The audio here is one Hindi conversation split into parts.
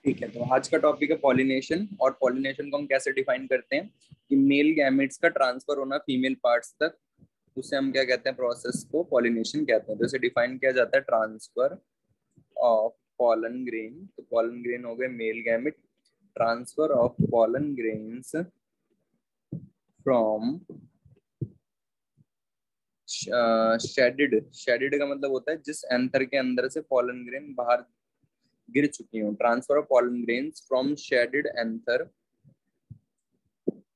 ठीक है, तो आज का टॉपिक है पॉलिनेशन। और पॉलिनेशन को हम कैसे डिफाइन करते हैं कि मेल गैमेट्स का ट्रांसफर होना फीमेल पार्ट्स तक, उसे हम क्या कहते हैं, प्रोसेस को पॉलिनेशन कहते हैं। तो इसे डिफाइन किया जाता है ट्रांसफर ऑफ पॉलन ग्रेन। तो पॉलन ग्रेन हो गए male gamete, transfer of pollen grains from shaded. Shaded का मतलब होता है जिस एंथर के अंदर से पॉलन ग्रेन बाहर गिर चुकी हूँ। Transfer of pollen grains from shedded anther.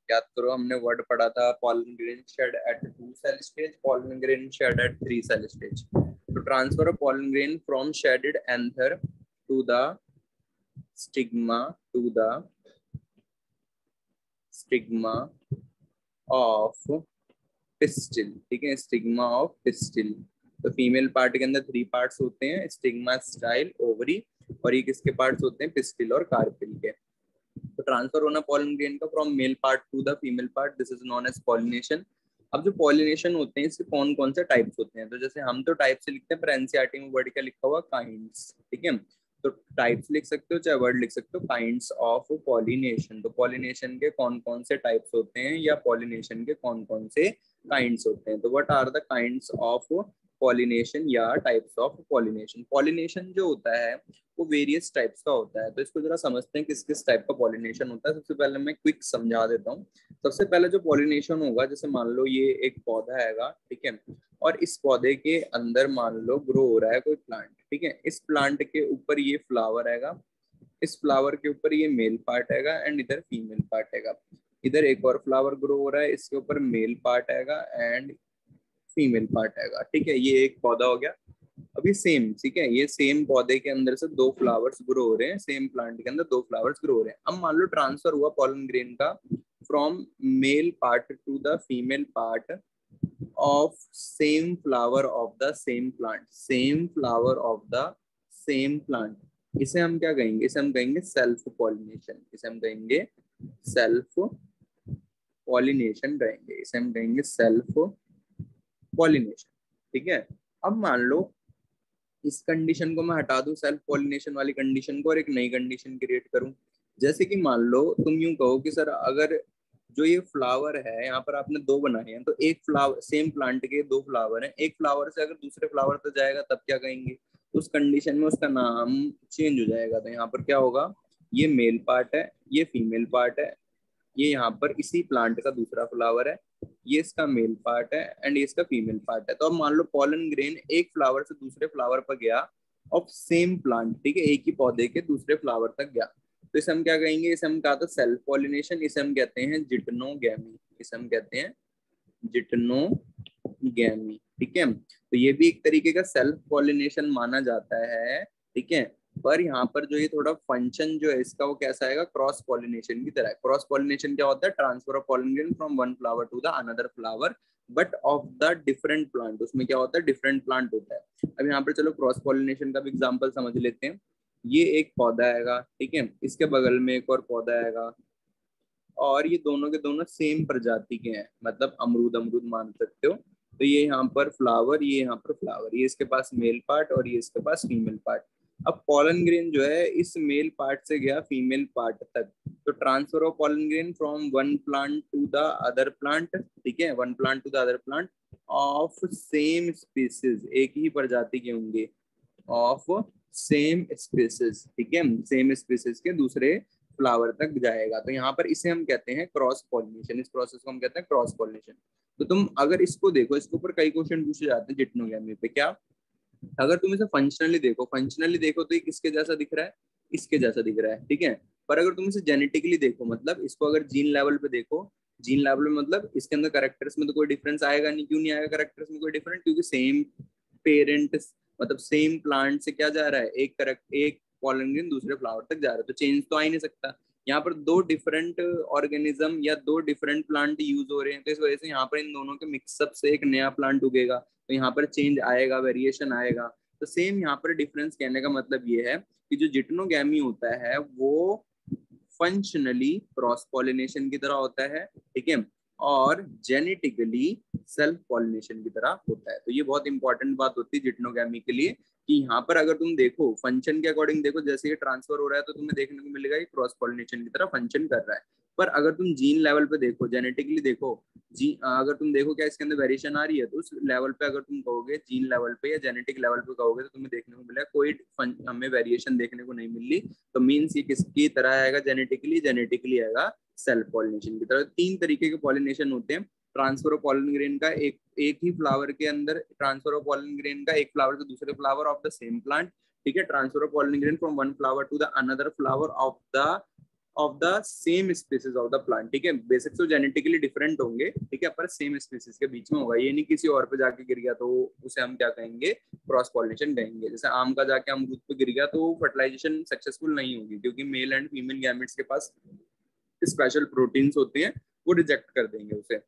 याद करो, हमने वर्ड पढ़ा था pollen grain shed at 2 cell stage, pollen grain shed at 3 cell stage. तो transfer of pollen grain from shedded anther to the stigma, to the stigma of pistil. ठीक है, स्टिग्मा ऑफ पिस्टिल। तो फीमेल पार्ट के अंदर 3 पार्ट्स होते हैं, स्टिग्मा, स्टाइल, ओवरी, और ये किसके पार्ट्स होते हैं, पिस्टिल और कार्पिल के। तो ट्रांसफर होना पॉलन ग्रेन का from male part to the female part, this is known as pollination. अब जो पॉलिनेशन होते हैं इसके कौन कौन से टाइप्स होते हैं, तो जैसे हम तो टाइप से लिखते हैं, पर एनसीईआरटी में वर्ड क्या लिखा हुआ, काइंड्स। ठीक है, तो टाइप्स लिख सकते हो चाहे वर्ड लिख सकते हो, काइंड्स ऑफ पॉलिनेशन। तो पॉलिनेशन के कौन कौन से टाइप्स होते हैं या पॉलिनेशन के कौन कौन से काइंड्स होते हैं। तो what are the kinds of pollination या टाइप्स ऑफ पॉलिनेशन। पॉलिनेशन जो होता है वो वेरियस टाइप्स का होता है। तो इसको जरा समझते हैं किस किस टाइप का पॉलिनेशन होता है। सबसे पहले मैं क्विक समझा देता हूँ। सबसे पहले जो पॉलिनेशन होगा, जैसे मान लो ये एक पौधा हैगा, ठीक है, और इस पौधे के अंदर मान लो ग्रो हो रहा है कोई प्लांट। ठीक है, इस प्लांट के ऊपर ये फ्लावर हैगा, इस फ्लावर के ऊपर ये मेल पार्ट हैगा एंड इधर फीमेल पार्ट हैगा। इधर एक और फ्लावर ग्रो हो रहा है, इसके ऊपर मेल पार्ट हैगा एंड फीमेल पार्ट हैगा। ठीक है, ये एक पौधा हो गया। अभी सेम, ठीक है, ये सेम पौधे के अंदर से 2 फ्लावर्स ग्रो हो रहे हैं, सेम प्लांट के अंदर 2 फ्लावर्स ग्रो हो रहे हैं। अब मान लो ट्रांसफर हुआ पॉलन ग्रेन का from male part to the female part of same flower of the same plant, same flower of the same plant. इसे हम क्या कहेंगे, इसे हम कहेंगे सेल्फ पॉलिनेशन। इसे हम कहेंगे सेल्फ पॉलिनेशन कहेंगे, इसे हम कहेंगे सेल्फ पॉलिनेशन। ठीक है, अब मान लो इस कंडीशन को मैं हटा दूं, सेल्फ पॉलिनेशन वाली कंडीशन को, और एक नई कंडीशन क्रिएट करूं। जैसे कि मान लो तुम यूं कहो कि सर अगर जो ये फ्लावर है यहाँ पर आपने 2 बनाए हैं, तो एक फ्लावर, सेम प्लांट के 2 फ्लावर हैं, एक फ्लावर से अगर दूसरे फ्लावर तक जाएगा तब क्या कहेंगे, उस कंडीशन में उसका नाम चेंज हो जाएगा। तो यहाँ पर क्या होगा, ये मेल पार्ट है, ये फीमेल पार्ट है, ये यहाँ पर इसी प्लांट का दूसरा फ्लावर है, ये इसका मेल पार्ट है एंड ये इसका फीमेल पार्ट है। तो अब मान लो पॉलन ग्रेन एक फ्लावर से दूसरे फ्लावर पर गया ऑफ सेम प्लांट, ठीक है, एक ही पौधे के दूसरे फ्लावर तक गया, तो इसे हम क्या कहेंगे, इसे हम कहा था सेल्फ पॉलिनेशन, इसे हम कहते हैं जिटनोगैमी, इसे हम कहते हैं जिटनोगैमी। ठीक है, तो ये भी एक तरीके का सेल्फ पॉलिनेशन माना जाता है। ठीक है, पर यहाँ पर जो ये थोड़ा फंक्शन जो है इसका वो कैसा आएगा, क्रॉस पॉलिनेशन की तरह। क्रॉस पॉलिनेशन क्या होता है, transfer of pollen grain from one flower to the another flower but of the different plant. उसमें क्या होता है, डिफरेंट प्लांट होता है। अब यहाँ पर चलो क्रॉस पॉलिनेशन का भी एग्जांपल समझ लेते हैं। ये एक पौधा हैगा, ठीक है, इसके बगल में एक और पौधा हैगा, और ये दोनों के दोनों सेम प्रजाति के हैं, मतलब अमरूद अमरूद मान सकते हो। तो ये यहाँ पर फ्लावर, ये यहाँ पर फ्लावर, ये इसके पास मेल पार्ट और ये इसके पास फीमेल पार्ट। अब पॉलन ग्रेन जो है इस मेल पार्ट से गया फीमेल पार्ट तक, तो transfer of pollen grain from one plant to the other plant. ठीक है, one plant to the other plant of same species, एक ही प्रजाति के होंगे, ऑफ सेम स्पीसीज। ठीक है, सेम स्पीसीज के दूसरे फ्लावर तक जाएगा। तो यहाँ पर इसे हम कहते हैं क्रॉस पॉलिनेशन, इस प्रोसेस को हम कहते हैं क्रॉस पॉलिनेशन। तो तुम अगर इसको देखो, इसके ऊपर कई क्वेश्चन पूछे जाते हैं जिटनोगैमी पे। क्या, अगर तुम इसे फंक्शनली देखो, फंक्शनली देखो तो ये किसके जैसा दिख रहा है, इसके जैसा दिख रहा है। ठीक है, पर अगर तुम इसे जेनेटिकली देखो, मतलब इसको अगर जीन लेवल पे देखो, जीन लेवल में मतलब इसके अंदर कैरेक्टर्स में तो कोई डिफरेंस आएगा नहीं। क्यों नहीं आएगा कैरेक्टर्स में कोई डिफरेंस, क्योंकि सेम पेरेंट, मतलब सेम प्लांट से क्या जा रहा है, एक पॉलन ग्रेन दूसरे फ्लावर तक जा रहा है, तो चेंज तो आ ही नहीं सकता। यहाँ पर 2 डिफरेंट ऑर्गेनिज्म या 2 डिफरेंट प्लांट यूज हो रहे हैं, तो इस वजह से यहाँ पर इन दोनों के मिक्सअप से एक नया प्लांट उगेगा, तो यहाँ पर चेंज आएगा, वेरिएशन आएगा। तो सेम यहाँ पर डिफरेंस कहने का मतलब ये है कि जो जिटनोगैमी होता है वो फंक्शनली क्रॉस पॉलिनेशन की तरह होता है। ठीक है, और जेनेटिकली सेल्फ पॉलिनेशन की तरह होता है। तो ये बहुत इंपॉर्टेंट बात होती है जिटनोगैमी के लिए कि यहाँ पर अगर तुम देखो फंक्शन के अकॉर्डिंग देखो, जैसे ये ट्रांसफर हो रहा है तो तुम्हें देखने को मिलेगा कि क्रॉस पॉलिनेशन की तरह फंक्शन कर रहा है। पर अगर तुम जीन लेवल पे देखो, जेनेटिकली देखो, जी अगर तुम देखो क्या इसके अंदर वेरिएशन आ रही है, तो उस लेवल पे अगर तुम कहोगे जीन लेवल पे या जेनेटिक लेवल पे कहोगे तो तुम्हें देखने को मिलेगा कोई हमें वेरिएशन देखने को नहीं मिल रही। तो मीन्स ये किसकी तरह आएगा, जेनेटिकली आएगा सेल्फ पॉलिनेशन की तरह। तीन तरीके के पॉलिनेशन होते हैं ट्रांसफर ऑफ पॉलन ग्रेन का, एक ही फ्लावर के अंदर ट्रांसफर ऑफ पॉलन ग्रेन का एक फ्लावर से दूसरे flower of the same plant, ठीक है, transfer of pollen grain from one flower to the another flower of the same species of the plant, ठीक है। बेसिक तो जेनेटिकली डिफरेंट होंगे, ठीक है, पर सेम स्पीसीज के बीच में होगा, ये नहीं किसी और पे जाके गिर गया तो उसे हम क्या कहेंगे, क्रॉस पॉलिनेशन कहेंगे। जैसे आम का जाके अमरूद पे गिर गया तो फर्टिलाइजेशन सक्सेसफुल नहीं होगी, क्योंकि मेल एंड फीमेल गैमेट्स के पास स्पेशल प्रोटीन्स होते हैं, वो रिजेक्ट कर देंगे उसे।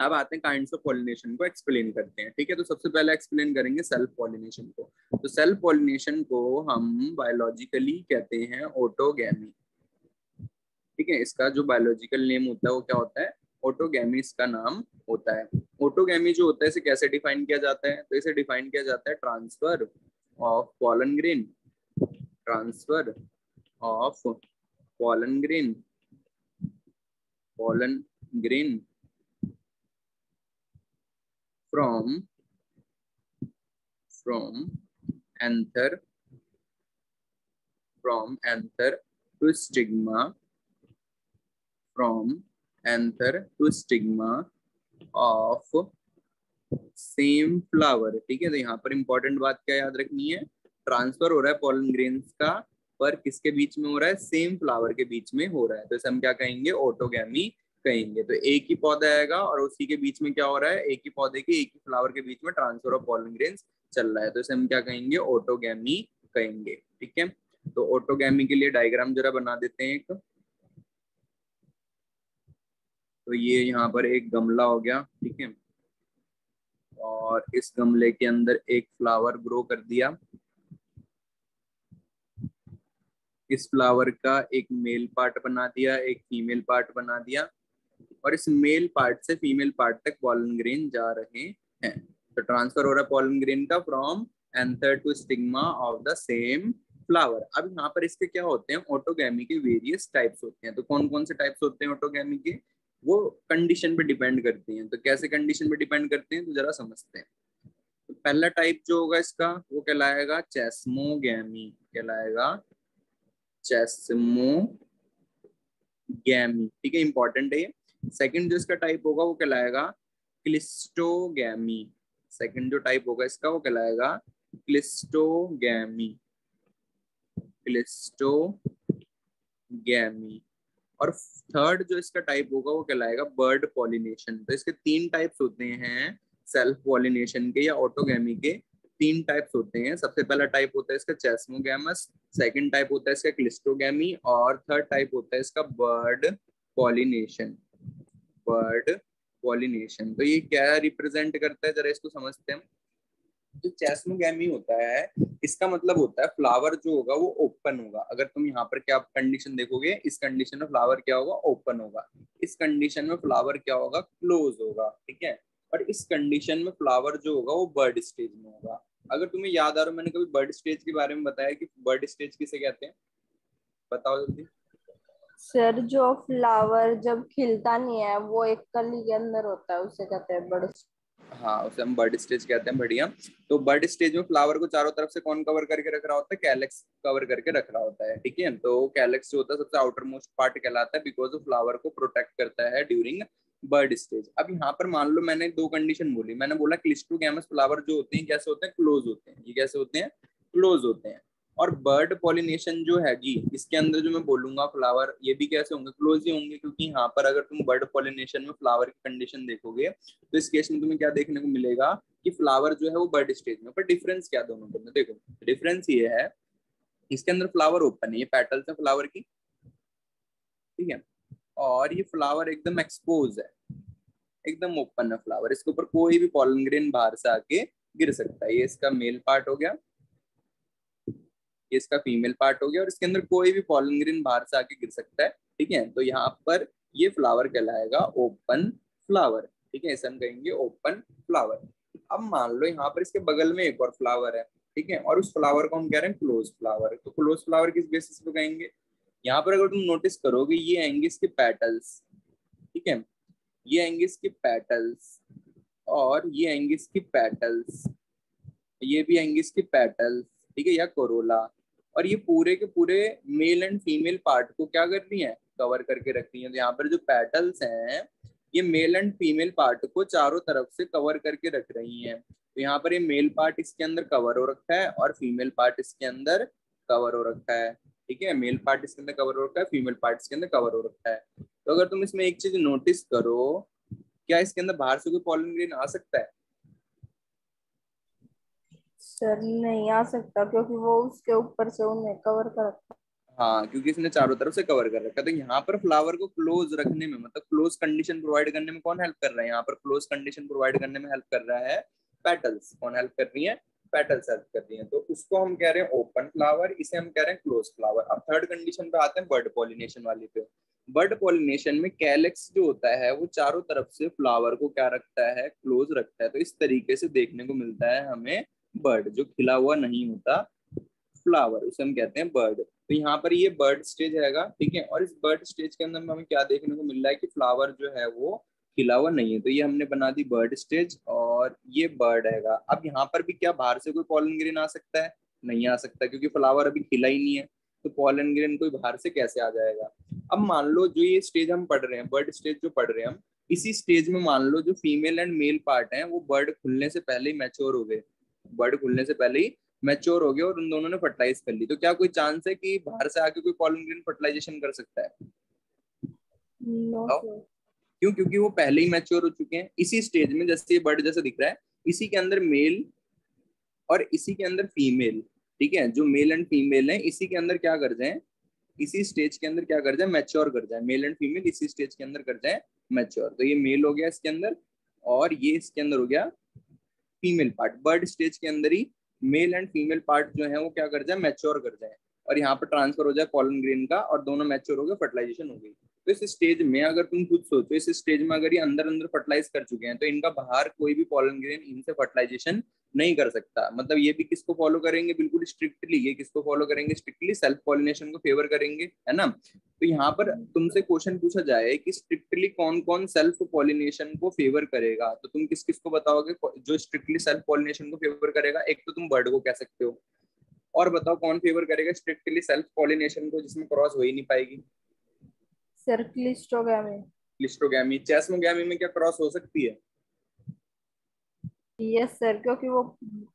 अब आते हैं काइंड्स ऑफ पॉलिनेशन को एक्सप्लेन करते हैं, ठीक है। तो सबसे पहले एक्सप्लेन करेंगे सेल्फ पॉलिनेशन को। तो सेल्फ पॉलिनेशन को हम बायोलॉजिकली कहते हैं ऑटोगैमी, ठीक है। इसका जो बायोलॉजिकल नेम होता है वो क्या होता है, ऑटोगैमी इसका नाम होता है। ऑटोगैमी जो होता है इसे कैसे डिफाइन किया जाता है, तो इसे डिफाइन किया जाता है transfer of pollen grain, transfer of pollen grain, pollen grain from anther to stigma, from anther to stigma of same flower, ठीक है। तो यहाँ पर इंपॉर्टेंट बात क्या याद रखनी है, ट्रांसफर हो रहा है पॉलन ग्रेन्स का, पर किसके बीच में हो रहा है, सेम फ्लावर के बीच में हो रहा है, तो इसे हम क्या कहेंगे, ऑटोगैमी कहेंगे। तो एक ही पौधा आएगा और उसी के बीच में क्या हो रहा है, एक ही पौधे के एक ही फ्लावर के बीच में ट्रांसफर ऑफ पॉलन ग्रेन्स चल रहा है, तो इसे हम क्या कहेंगे, ऑटोगैमी कहेंगे, ठीक है। तो ऑटोगैमी के लिए डायग्राम जरा बना देते हैं एक। तो ये यहाँ पर एक गमला हो गया, ठीक है, और इस गमले के अंदर एक फ्लावर ग्रो कर दिया। इस फ्लावर का एक मेल पार्ट बना दिया, एक फीमेल पार्ट बना दिया, और इस मेल पार्ट से फीमेल पार्ट तक पॉलन ग्रेन जा रहे हैं। तो ट्रांसफर हो रहा है पॉलन ग्रेन का from anther to stigma of the same flower. अब यहाँ पर इसके क्या होते हैं, ऑटोगैमी के वेरियस टाइप्स होते हैं। तो कौन कौन से टाइप्स होते हैं ऑटोगैमी के, वो कंडीशन पे डिपेंड करती हैं। तो कैसे कंडीशन पे डिपेंड करते हैं, तो जरा समझते हैं। तो पहला टाइप जो होगा इसका वो कहलाएगा चेस्मोगैमी, कहलाएगा चेस्मोगैमी, ठीक है, इंपॉर्टेंट है ये। सेकंड जो इसका टाइप होगा वो कहलाएगा क्लिस्टोगैमी, सेकंड जो टाइप होगा इसका वो कहलाएगा क्लिस्टोगैमी, क्लिस्टोगैमी। और थर्ड जो इसका टाइप होगा वो कहलाएगा बर्ड पॉलिनेशन। तो इसके तीन टाइप्स होते हैं सेल्फ पॉलिनेशन के या ऑटोगैमी के, तीन टाइप्स होते हैं। सबसे पहला टाइप होता है इसका चेस्मोगैमस, सेकंड टाइप होता है इसका क्लिस्टोगैमी, और थर्ड टाइप होता है इसका बर्ड पॉलिनेशन, बर्ड पॉलिनेशन। तो ये क्या रिप्रेजेंट करता है, जरा इसको समझते हैं। जो चेस्मोगैमी होता है इसका मतलब होता है फ्लावर जो होगा वो ओपन होगा। अगर तुम यहाँ पर क्या कंडीशन देखोगे, इस कंडीशन में फ्लावर क्या होगा, ओपन होगा, इस कंडीशन में फ्लावर क्या होगा, क्लोज होगा, ठीक है। और इस कंडीशन में फ्लावर जो होगा वो बर्ड स्टेज में होगा। अगर तुम्हें याद आ रहा हो, मैंने कभी बर्ड स्टेज के बारे में बताया कि बर्ड स्टेज किसे कहते हैं, बताओ जल्दी। सर, जो फ्लावर जब खिलता नहीं है वो एक कली के अंदर होता है, उसे कहते हैं बड़। हाँ, उसे हम बर्ड स्टेज कहते हैं, बढ़िया। तो बर्ड स्टेज में फ्लावर को चारों तरफ से कौन कवर करके रख रहा होता है, कैलेक्स कवर करके रख रहा होता है, ठीक है। तो कैलेक्स जो होता है सबसे आउटर मोस्ट पार्ट कहलाता है, बिकॉज वो फ्लावर को प्रोटेक्ट करता है ड्यूरिंग बर्ड स्टेज। अब यहाँ पर मान लो मैंने दो कंडीशन बोली, मैंने बोला क्लिस्टोगैमस फ्लावर जो होते हैं कैसे होते हैं, क्लोज होते हैं। ये कैसे होते हैं, क्लोज होते हैं। और बर्ड पॉलिनेशन जो है जी, इसके अंदर जो मैं बोलूंगा फ्लावर, ये भी कैसे होंगे, क्लोज ही होंगे। क्योंकि यहाँ पर अगर तुम बर्ड पॉलिनेशन में फ्लावर की कंडीशन देखोगे तो इस केस में तुम्हें क्या देखने को मिलेगा कि फ्लावर जो है वो बर्ड स्टेज में। पर डिफरेंस क्या दोनों में, देखो डिफरेंस ये है, इसके अंदर फ्लावर ओपन है, ये पेटल्स है फ्लावर की, ठीक है, और ये फ्लावर एकदम एक्सपोज है, एकदम ओपन है फ्लावर, इसके ऊपर कोई भी पॉलन ग्रेन बाहर से आके गिर सकता है। ये इसका मेल पार्ट हो गया, ये इसका फीमेल पार्ट हो गया, और इसके अंदर कोई भी पॉलन ग्रेन बाहर से आके गिर सकता है, ठीक है। तो यहाँ पर ये फ्लावर कहलाएगा ओपन फ्लावर, ठीक है, इसे हम कहेंगे ओपन फ्लावर। अब मान लो यहाँ पर इसके बगल में एक और फ्लावर है, ठीक है, और उस फ्लावर को हम कह रहे हैं क्लोज फ्लावर। तो क्लोज फ्लावर किस बेसिस पे कहेंगे, यहाँ पर अगर तुम नोटिस करोगे ये आएंगे इसके पेटल्स, ठीक है, ये आएंगे इसके पेटल्स, और ये आएंगे इसकी पेटल्स, ये भी आएंगे इसके पेटल्स, ठीक है, या कोरोला। और ये पूरे के पूरे मेल एंड फीमेल पार्ट को क्या कर रही है, कवर करके रख रही है। तो यहाँ पर जो पेटल्स हैं ये मेल एंड फीमेल पार्ट को चारों तरफ से कवर करके रख रही हैं। तो यहाँ पर ये मेल पार्ट इसके अंदर कवर हो रखा है और फीमेल पार्ट इसके अंदर कवर हो रखा है, ठीक है, मेल पार्ट इसके अंदर कवर हो रखा है, फीमेल पार्ट इसके अंदर कवर हो रखा है। तो अगर तुम इसमें एक चीज नोटिस करो, क्या इसके अंदर बाहर से कोई पॉलन ग्रेन आ सकता है? सर नहीं आ सकता क्योंकि वो उसके ऊपर से उन्हें कवर कर रखा हाँ, क्योंकि इसने चारों तरफ से कवर कर रखा है। तो यहाँ पर फ्लावर को क्लोज रखने में, मतलब क्लोज कंडीशन प्रोवाइड करने में कौन हेल्प कर रहा है, यहाँ पर क्लोज कंडीशन प्रोवाइड करने में हेल्प कर रहा है पेटल्स। कौन हेल्प कर रही है, पेटल्स हेल्प कर रही है। तो उसको हम कह रहे हैं ओपन फ्लावर, इसे हम कह रहे हैं क्लोज फ्लावर। अब थर्ड कंडीशन पे आते हैं बर्ड पॉलिनेशन वाली पे। बर्ड पॉलिनेशन में कैलेक्स जो होता है वो चारों तरफ से फ्लावर को क्या रखता है, क्लोज रखता है। तो इस तरीके से देखने को मिलता है हमें बर्ड, जो खिला हुआ नहीं होता फ्लावर, उसे हम कहते हैं बर्ड। तो यहाँ पर ये बर्ड स्टेज रहेगा, ठीक है, और इस बर्ड स्टेज के अंदर में हमें क्या देखने को मिल रहा है कि फ्लावर जो है वो खिला हुआ नहीं है। तो ये हमने बना दी बर्ड स्टेज, और ये बर्ड रहेगा। अब यहाँ पर भी क्या बाहर से कोई पॉलन ग्रेन आ सकता है? नहीं आ सकता, क्योंकि फ्लावर अभी खिला ही नहीं है। तो पॉलन ग्रेन कोई बाहर से कैसे आ जाएगा? अब मान लो जो ये स्टेज हम पढ़ रहे हैं, बर्ड स्टेज जो पढ़ रहे हैं हम, इसी स्टेज में मान लो जो फीमेल एंड मेल पार्ट है वो बर्ड खुलने से पहले ही मैच्योर हो गए, बर्ड खुलने से पहले ही मैच्योर हो गया और उन दोनों ने फर्टिलाइज कर ली। तो क्या कोई चांस है कि बाहर से आके कोई पॉलन ग्रेन फर्टिलाइजेशन कर सकता है? नो बताओ। सर। क्यों? क्योंकि वो पहले ही मैच्योर हो चुके हैं। इसी स्टेज में जैसे ये बर्ड जैसा दिख रहा है, इसी के अंदर मेल और इसी के अंदर फीमेल, ठीक है, जो मेल एंड फीमेल है इसी के अंदर क्या कर जाए, इसी स्टेज के अंदर क्या कर जाए, मैच्योर कर जाए। मेल एंड फीमेल इसी स्टेज के अंदर कर जाए मैच्योर। तो ये मेल हो गया इसके अंदर, और ये इसके अंदर हो गया फीमेल पार्ट। बर्ड स्टेज के अंदर ही मेल एंड फीमेल पार्ट जो है वो क्या कर जाए, मैच्योर कर जाए, और यहाँ पर ट्रांसफर हो जाए पॉलन ग्रेन का, और दोनों मैच्योर हो गए, फर्टिलाइजेशन हो गई। तो इस स्टेज में अगर तुम खुद सोचो, इस स्टेज में अगर ये अंदर अंदर फर्टिलाइज कर चुके हैं तो इनका बाहर कोई भी पॉलन ग्रेन इनसे फर्टिलाइजेशन नहीं कर सकता। मतलब ये भी किसको फॉलो करेंगे, बिल्कुल स्ट्रिक्टली, ये किसको फॉलो करेंगे, स्ट्रिक्टली सेल्फ पॉलिनेशन को फेवर करेंगे, है ना। तो यहाँ पर तुमसे क्वेश्चन पूछा जाए कि स्ट्रिक्टली कौन कौन सेल्फ पॉलिनेशन को फेवर करेगा, तो तुम किस किस को बताओगे जो स्ट्रिक्टली सेल्फ पॉलिनेशन को फेवर करेगा? एक तो तुम बर्ड को कह सकते हो, और बताओ कौन फेवर करेगा स्ट्रिक्टली सेल्फ पॉलिनेशन को जिसमें क्रॉस हो ही नहीं पाएगी? Sir cleistogamy. क्लिस्टोगैमी। चेस्मोगैमी में क्या क्रॉस हो सकती है? यस सर, क्योंकि वो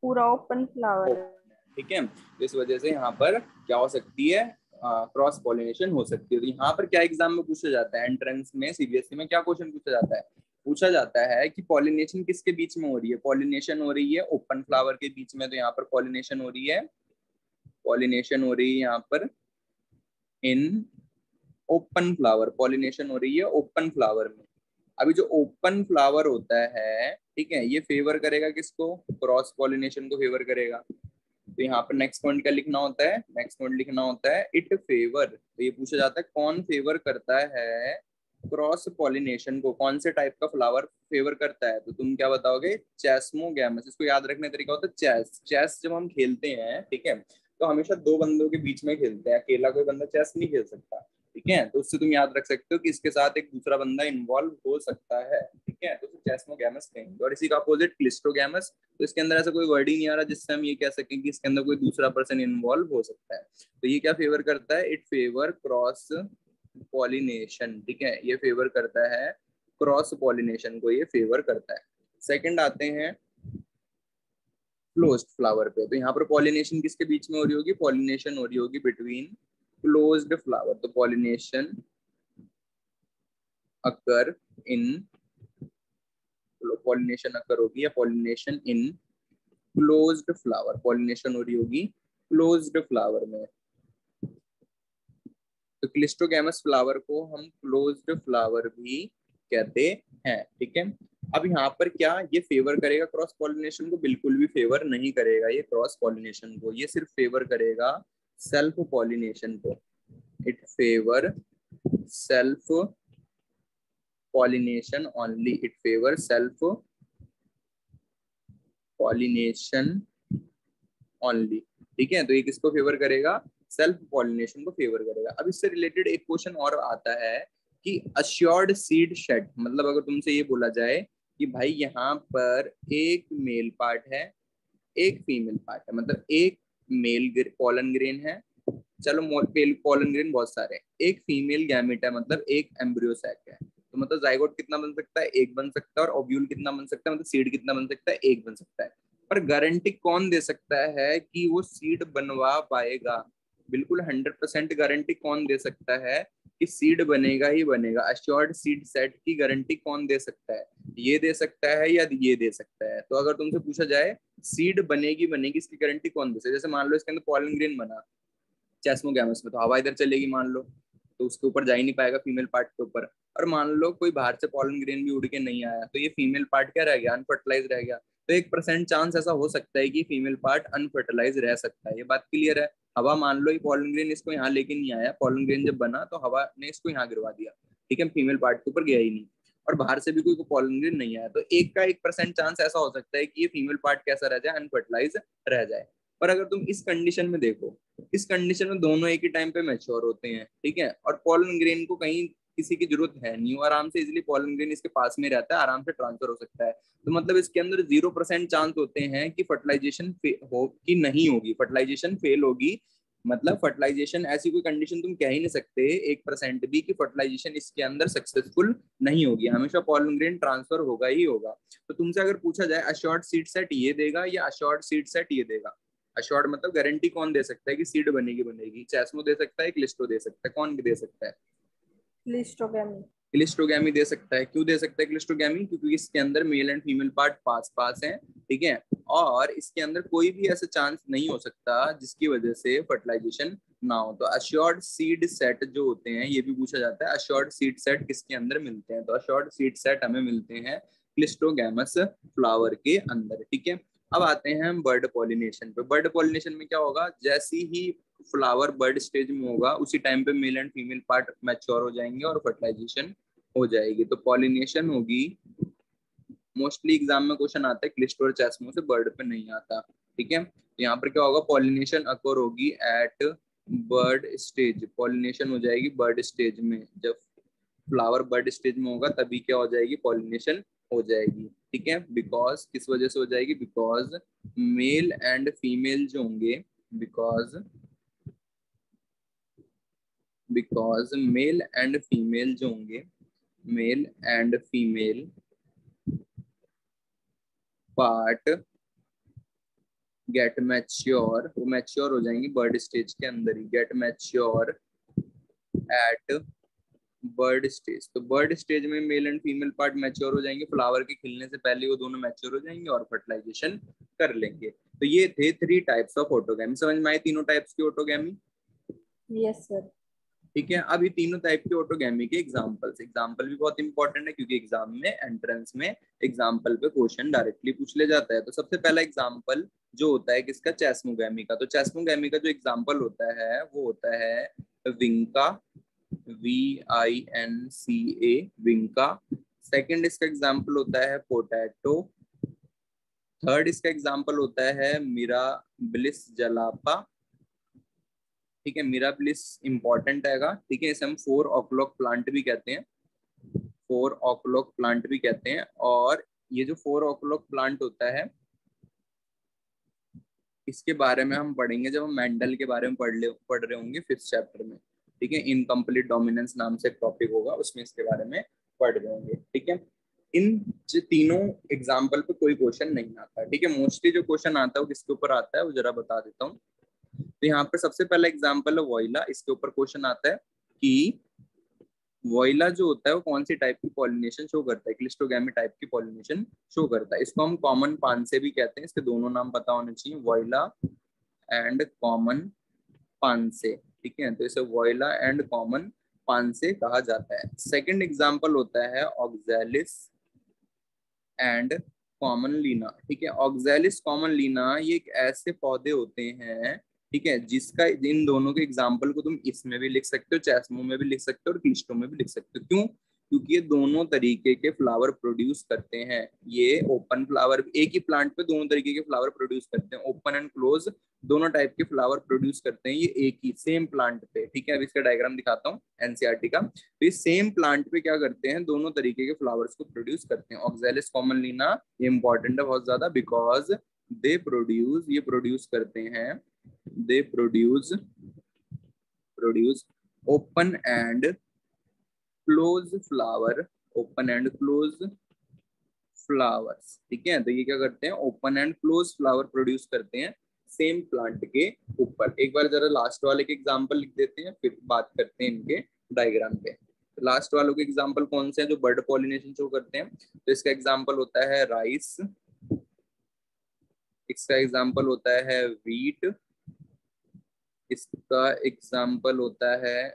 पूरा ओपन फ्लावर है। ठीक है, तो इस वजह से यहाँ पर क्या हो सकती है, क्रॉस पॉलिनेशन हो सकती है। तो यहाँ पर क्या एग्जाम में पूछा जाता है, एंट्रेंस में, सीबीएसई में क्या क्वेश्चन पूछा जाता है? पूछा जाता है कि पॉलिनेशन किसके बीच में हो रही है? पॉलिनेशन हो रही है ओपन फ्लावर के बीच में। तो यहाँ पर पॉलिनेशन हो रही है, पॉलिनेशन हो रही है यहाँ पर इन ओपन फ्लावर, पॉलिनेशन हो रही है ओपन फ्लावर में। अभी जो ओपन फ्लावर होता है, ठीक है, ये फेवर करेगा किसको? क्रॉस पॉलिनेशन को फेवर करेगा। तो यहाँ पर नेक्स्ट पॉइंट क्या लिखना होता है? नेक्स्ट पॉइंट लिखना होता है इट फेवर। तो ये पूछा जाता है कौन फेवर करता है क्रॉस पॉलिनेशन को, कौन से टाइप का फ्लावर फेवर करता है? तो तुम क्या बताओगे? चेस्मोगैमस। इसको याद रखने का तरीका होता है चेस। चेस जब हम खेलते हैं, ठीक है, तो हमेशा दो बंदों के बीच में खेलते हैं, अकेला कोई बंदा चेस नहीं खेल सकता, ठीक है। तो उससे तुम याद रख सकते हो कि इसके साथ एक दूसरा बंदा इन्वॉल्व हो सकता है, ठीक है, तो चेस्मोगैमस कहेंगे। और इसी का अपोजिट क्लिस्टोगैमस। तो इसके अंदर ऐसा कोई वर्ड ही नहीं आ रहा जिससे हम ये कह सकें कि इसके अंदर कोई दूसरा पर्सन इन्वॉल्व हो सकता है। तो ये क्या फेवर करता है? इट फेवर क्रॉस पॉलिनेशन, ठीक है, ये फेवर करता है क्रॉस पॉलिनेशन को, ये फेवर करता है। सेकंड आते हैं क्लोज्ड फ्लावर पे। तो यहाँ पर पॉलिनेशन किसके बीच में हो रही होगी? पॉलिनेशन हो रही होगी बिटवीन क्लोज्ड फ्लावर। तो पॉलिनेशन अकर इन, पॉलिनेशन अकर होगी या pollination in closed flower, pollination हो रही होगी क्लोज्ड फ्लावर में। तो क्लिस्टोगैमस फ्लावर को हम क्लोज्ड फ्लावर भी कहते हैं, ठीक है। अब यहाँ पर क्या ये फेवर करेगा क्रॉस पॉलिनेशन को? बिल्कुल भी फेवर नहीं करेगा ये क्रॉस पॉलिनेशन को, ये सिर्फ फेवर करेगा सेल्फ पॉलिनेशन को। It favour self pollination only, it favors self pollination only। ठीक है, तो ये किसको फेवर करेगा? सेल्फ पॉलिनेशन को फेवर करेगा। अब इससे रिलेटेड एक क्वेश्चन और आता है कि अश्योर्ड सीड शेड, मतलब अगर तुमसे ये बोला जाए कि भाई यहाँ पर एक मेल पार्ट है, एक फीमेल पार्ट है, मतलब एक मेल पॉलन ग्रेन है, चलो पॉलन ग्रेन बहुत सारे हैं, एक फीमेल गैमेट है, मतलब एक एम्ब्रियो सैक है, तो मतलब जाइगोट कितना बन सकता है? एक बन सकता है। और ओव्यूल कितना बन सकता है, मतलब सीड कितना बन सकता है? एक बन सकता है। पर गारंटी कौन दे सकता है कि वो सीड बनवा पाएगा? बिल्कुल 100% गारंटी कौन दे सकता है कि सीड बनेगा ही बनेगा? अश्योर्ड सीड सेट की गारंटी कौन दे सकता है? ये दे सकता है या ये दे सकता है? तो अगर तुमसे पूछा जाए सीड बनेगी बनेगी, इसकी गारंटी कौन दे सकता है? जैसे मान लो इसके अंदर पॉलन ग्रेन बना चेस्मोगैमस में, तो हवा इधर चलेगी मान लो, तो उसके ऊपर जा ही नहीं पाएगा फीमेल पार्ट के ऊपर। और मान लो कोई बाहर से पॉलन ग्रेन भी उड़ के नहीं आया, तो ये फीमेल पार्ट क्या रह गया? अनफर्टिलाइज रह गया। तो 1% चांस ऐसा हो सकता है कि फीमेल पार्ट अनफर्टिलाइज रह सकता है। ये बात क्लियर है? हवा मान लो ये पॉलन ग्रेन इसको यहाँ लेके नहीं आया, पॉलन ग्रेन जब बना तो हवा ने इसको यहाँ गिरवा दिया, ठीक है, फीमेल पार्ट के ऊपर गया ही नहीं, और बाहर से भी कोई पॉलन ग्रेन नहीं आया, तो 1% चांस ऐसा हो सकता है कि ये फीमेल पार्ट कैसा रह जाए? अनफर्टिलाइज रह जाए। पर अगर तुम इस कंडीशन में देखो, इस कंडीशन में दोनों एक ही टाइम पे मैच्योर होते हैं, ठीक है, और पॉलन ग्रेन को कहीं किसी की जरूरत है नहीं, आराम से इजिली पॉलन ग्रेन इसके पास में रहता है, आराम से ट्रांसफर हो सकता है, तो मतलब इसके अंदर 0% चांस होते हैं कि फर्टिलाइजेशन हो कि नहीं होगी, फर्टिलाइजेशन फेल होगी। मतलब फर्टिलाइजेशन ऐसी कोई कंडीशन तुम कह ही नहीं सकते 1% भी कि फर्टिलाइजेशन इसके अंदर सक्सेसफुल नहीं होगी, हमेशा पॉलन ग्रेन ट्रांसफर होगा ही होगा। तो तुमसे अगर पूछा जाए अश्योर्ड सीड सेट ये देगा या अश्योर्ड सीड सेट ये देगा? अश्योर्ड मतलब गारंटी कौन दे सकता है कि सीड बनेगी बनेगी? चेस्मो दे सकता है, क्लिस्टो दे सकता है, कौन दे सकता है? क्लिस्टोगेमी। क्लिस्टोगैमी दे सकता है। क्यों दे सकता है क्लिस्टोगैमी? क्योंकि इसके अंदर मेल एंड फीमेल पार्ट पास पास हैं, ठीक है, और इसके अंदर कोई भी ऐसा चांस नहीं हो सकता जिसकी वजह से फर्टिलाइजेशन ना हो। तो अश्योर्ड सीड सेट जो होते हैं, ये भी पूछा जाता है अश्योर्ड सीड सेट किसके अंदर मिलते हैं? तो अश्योर्ड सीड सेट हमें मिलते हैं क्लिस्टोगैमस फ्लावर के अंदर, ठीक है। अब आते हैं हम बर्ड पॉलिनेशन पे। बर्ड पॉलिनेशन में क्या होगा? जैसी ही फ्लावर बर्ड स्टेज में होगा उसी टाइम पे mail and female part mature हो जाएंगे और फर्टिलाइजेशन हो जाएगी, तो पॉलिनेशन होगी। मोस्टली एग्जाम में क्वेश्चन आता है क्लिस्टो और चेस्मो से, बर्ड पे नहीं आता, ठीक है। यहाँ पर क्या होगा? पॉलिनेशन अकोर होगी एट बर्ड स्टेज, पॉलिनेशन हो जाएगी बर्ड स्टेज में। जब फ्लावर बर्ड स्टेज में होगा तभी क्या हो जाएगी? पॉलिनेशन हो जाएगी, ठीक है। बिकॉज किस वजह से हो जाएगी? बिकॉज मेल एंड फीमेल जो होंगे, बिकॉज मेल एंड फीमेल जो होंगे, male and female part get mature, वो मैच्योर हो जाएंगी बर्ड स्टेज के अंदर ही, get mature at bud stage. तो बर्ड स्टेज में male and female part mature हो जाएंगे, फ्लावर के खिलने से पहले वो दोनों मैच्योर हो जाएंगे और फर्टिलाइजेशन कर लेंगे। तो ये थे 3 टाइप्स ऑफ ऑटोगैमी। समझ में आए तीनों टाइप्स की ऑटोगैमी? Yes sir. ठीक है। अब ये तीनों टाइप के ऑटोगैमी के एग्जांपल्स, एग्जांपल भी बहुत इंपॉर्टेंट है क्योंकि एग्जाम में एंट्रेंस में एग्जांपल पे क्वेश्चन डायरेक्टली पूछ ले जाता है। तो सबसे पहला एग्जांपल जो होता है किसका? चेस्मोगैमी का। तो चेस्मोगैमी का जो एग्जांपल होता है वो होता है विंका, VINCA, विंका। सेकंड इसका एग्जांपल होता है पोटैटो। थर्ड इसका एग्जांपल होता है मिराबिलिस जलापा, ठीक है, मिराबिलिस इंपॉर्टेंट हैगा, ठीक है, इसे हम 4 o'clock प्लांट भी कहते हैं, 4 o'clock प्लांट भी कहते हैं। और ये जो 4 o'clock प्लांट होता है इसके बारे में हम पढ़ेंगे जब हम मेंडल के बारे में पढ़ रहे होंगे 5th चैप्टर में, ठीक है। इनकम्प्लीट डोमिनेंस नाम से एक टॉपिक होगा, उसमें इसके बारे में पढ़ रहे होंगे, ठीक है। इन तीनों एग्जाम्पल पे कोई क्वेश्चन नहीं आता, ठीक है। मोस्टली जो क्वेश्चन आता है वो किसके ऊपर आता है वो जरा बता देता हूँ। तो यहाँ पर सबसे पहला एग्जाम्पल है वोइला। इसके ऊपर क्वेश्चन आता है कि वोइला जो होता है वो कौन सी टाइप की पॉलिनेशन शो करता है? क्लिस्टोगैमी टाइप की पॉलिनेशन शो करता है। इसको हम कॉमन पानसे भी कहते हैं, इसके दोनों नाम पता होने चाहिए, वोइला एंड कॉमन पानसे, ठीक है। तो इसे वोइला एंड कॉमन पानसे कहा जाता है। सेकंड एग्जांपल होता है ऑक्सैलिस एंड कॉमन लीना, ठीक है। ऑक्सैलिस कॉमन लीना ये एक ऐसे पौधे होते हैं, ठीक है, जिसका इन दोनों के एग्जाम्पल को तुम इसमें भी लिख सकते हो, चेस्मो में भी लिख सकते हो और क्लिस्टो में भी लिख सकते हो। क्यों? क्योंकि ये दोनों तरीके के फ्लावर प्रोड्यूस करते हैं। ये ओपन फ्लावर, एक ही प्लांट पे दोनों तरीके के फ्लावर प्रोड्यूस करते हैं, ओपन एंड क्लोज दोनों टाइप के फ्लावर प्रोड्यूस करते हैं ये एक ही सेम प्लांट पे। ठीक है, अब इसका डायग्राम दिखाता हूँ एनसीईआरटी का। तो ये सेम प्लांट पे क्या करते हैं, दोनों तरीके के फ्लावर्स को प्रोड्यूस करते हैं। ऑक्सैलिस कॉमनलिना ये इंपॉर्टेंट है बहुत ज्यादा, बिकॉज दे प्रोड्यूस, ये प्रोड्यूस करते हैं, they produce open and close flower, open and close flowers. ठीक है, तो ये क्या करते हैं, open and close flower produce करते हैं सेम प्लांट के ऊपर। एक बार जरा लास्ट वाले के एग्जांपल लिख देते हैं, फिर बात करते हैं इनके डायग्राम पे। लास्ट वालों के एग्जांपल कौन से हैं जो बर्ड पॉलिनेशन शो करते हैं? तो इसका एग्जांपल होता है राइस, इसका एग्जांपल होता है व्हीट, इसका एग्जांपल होता है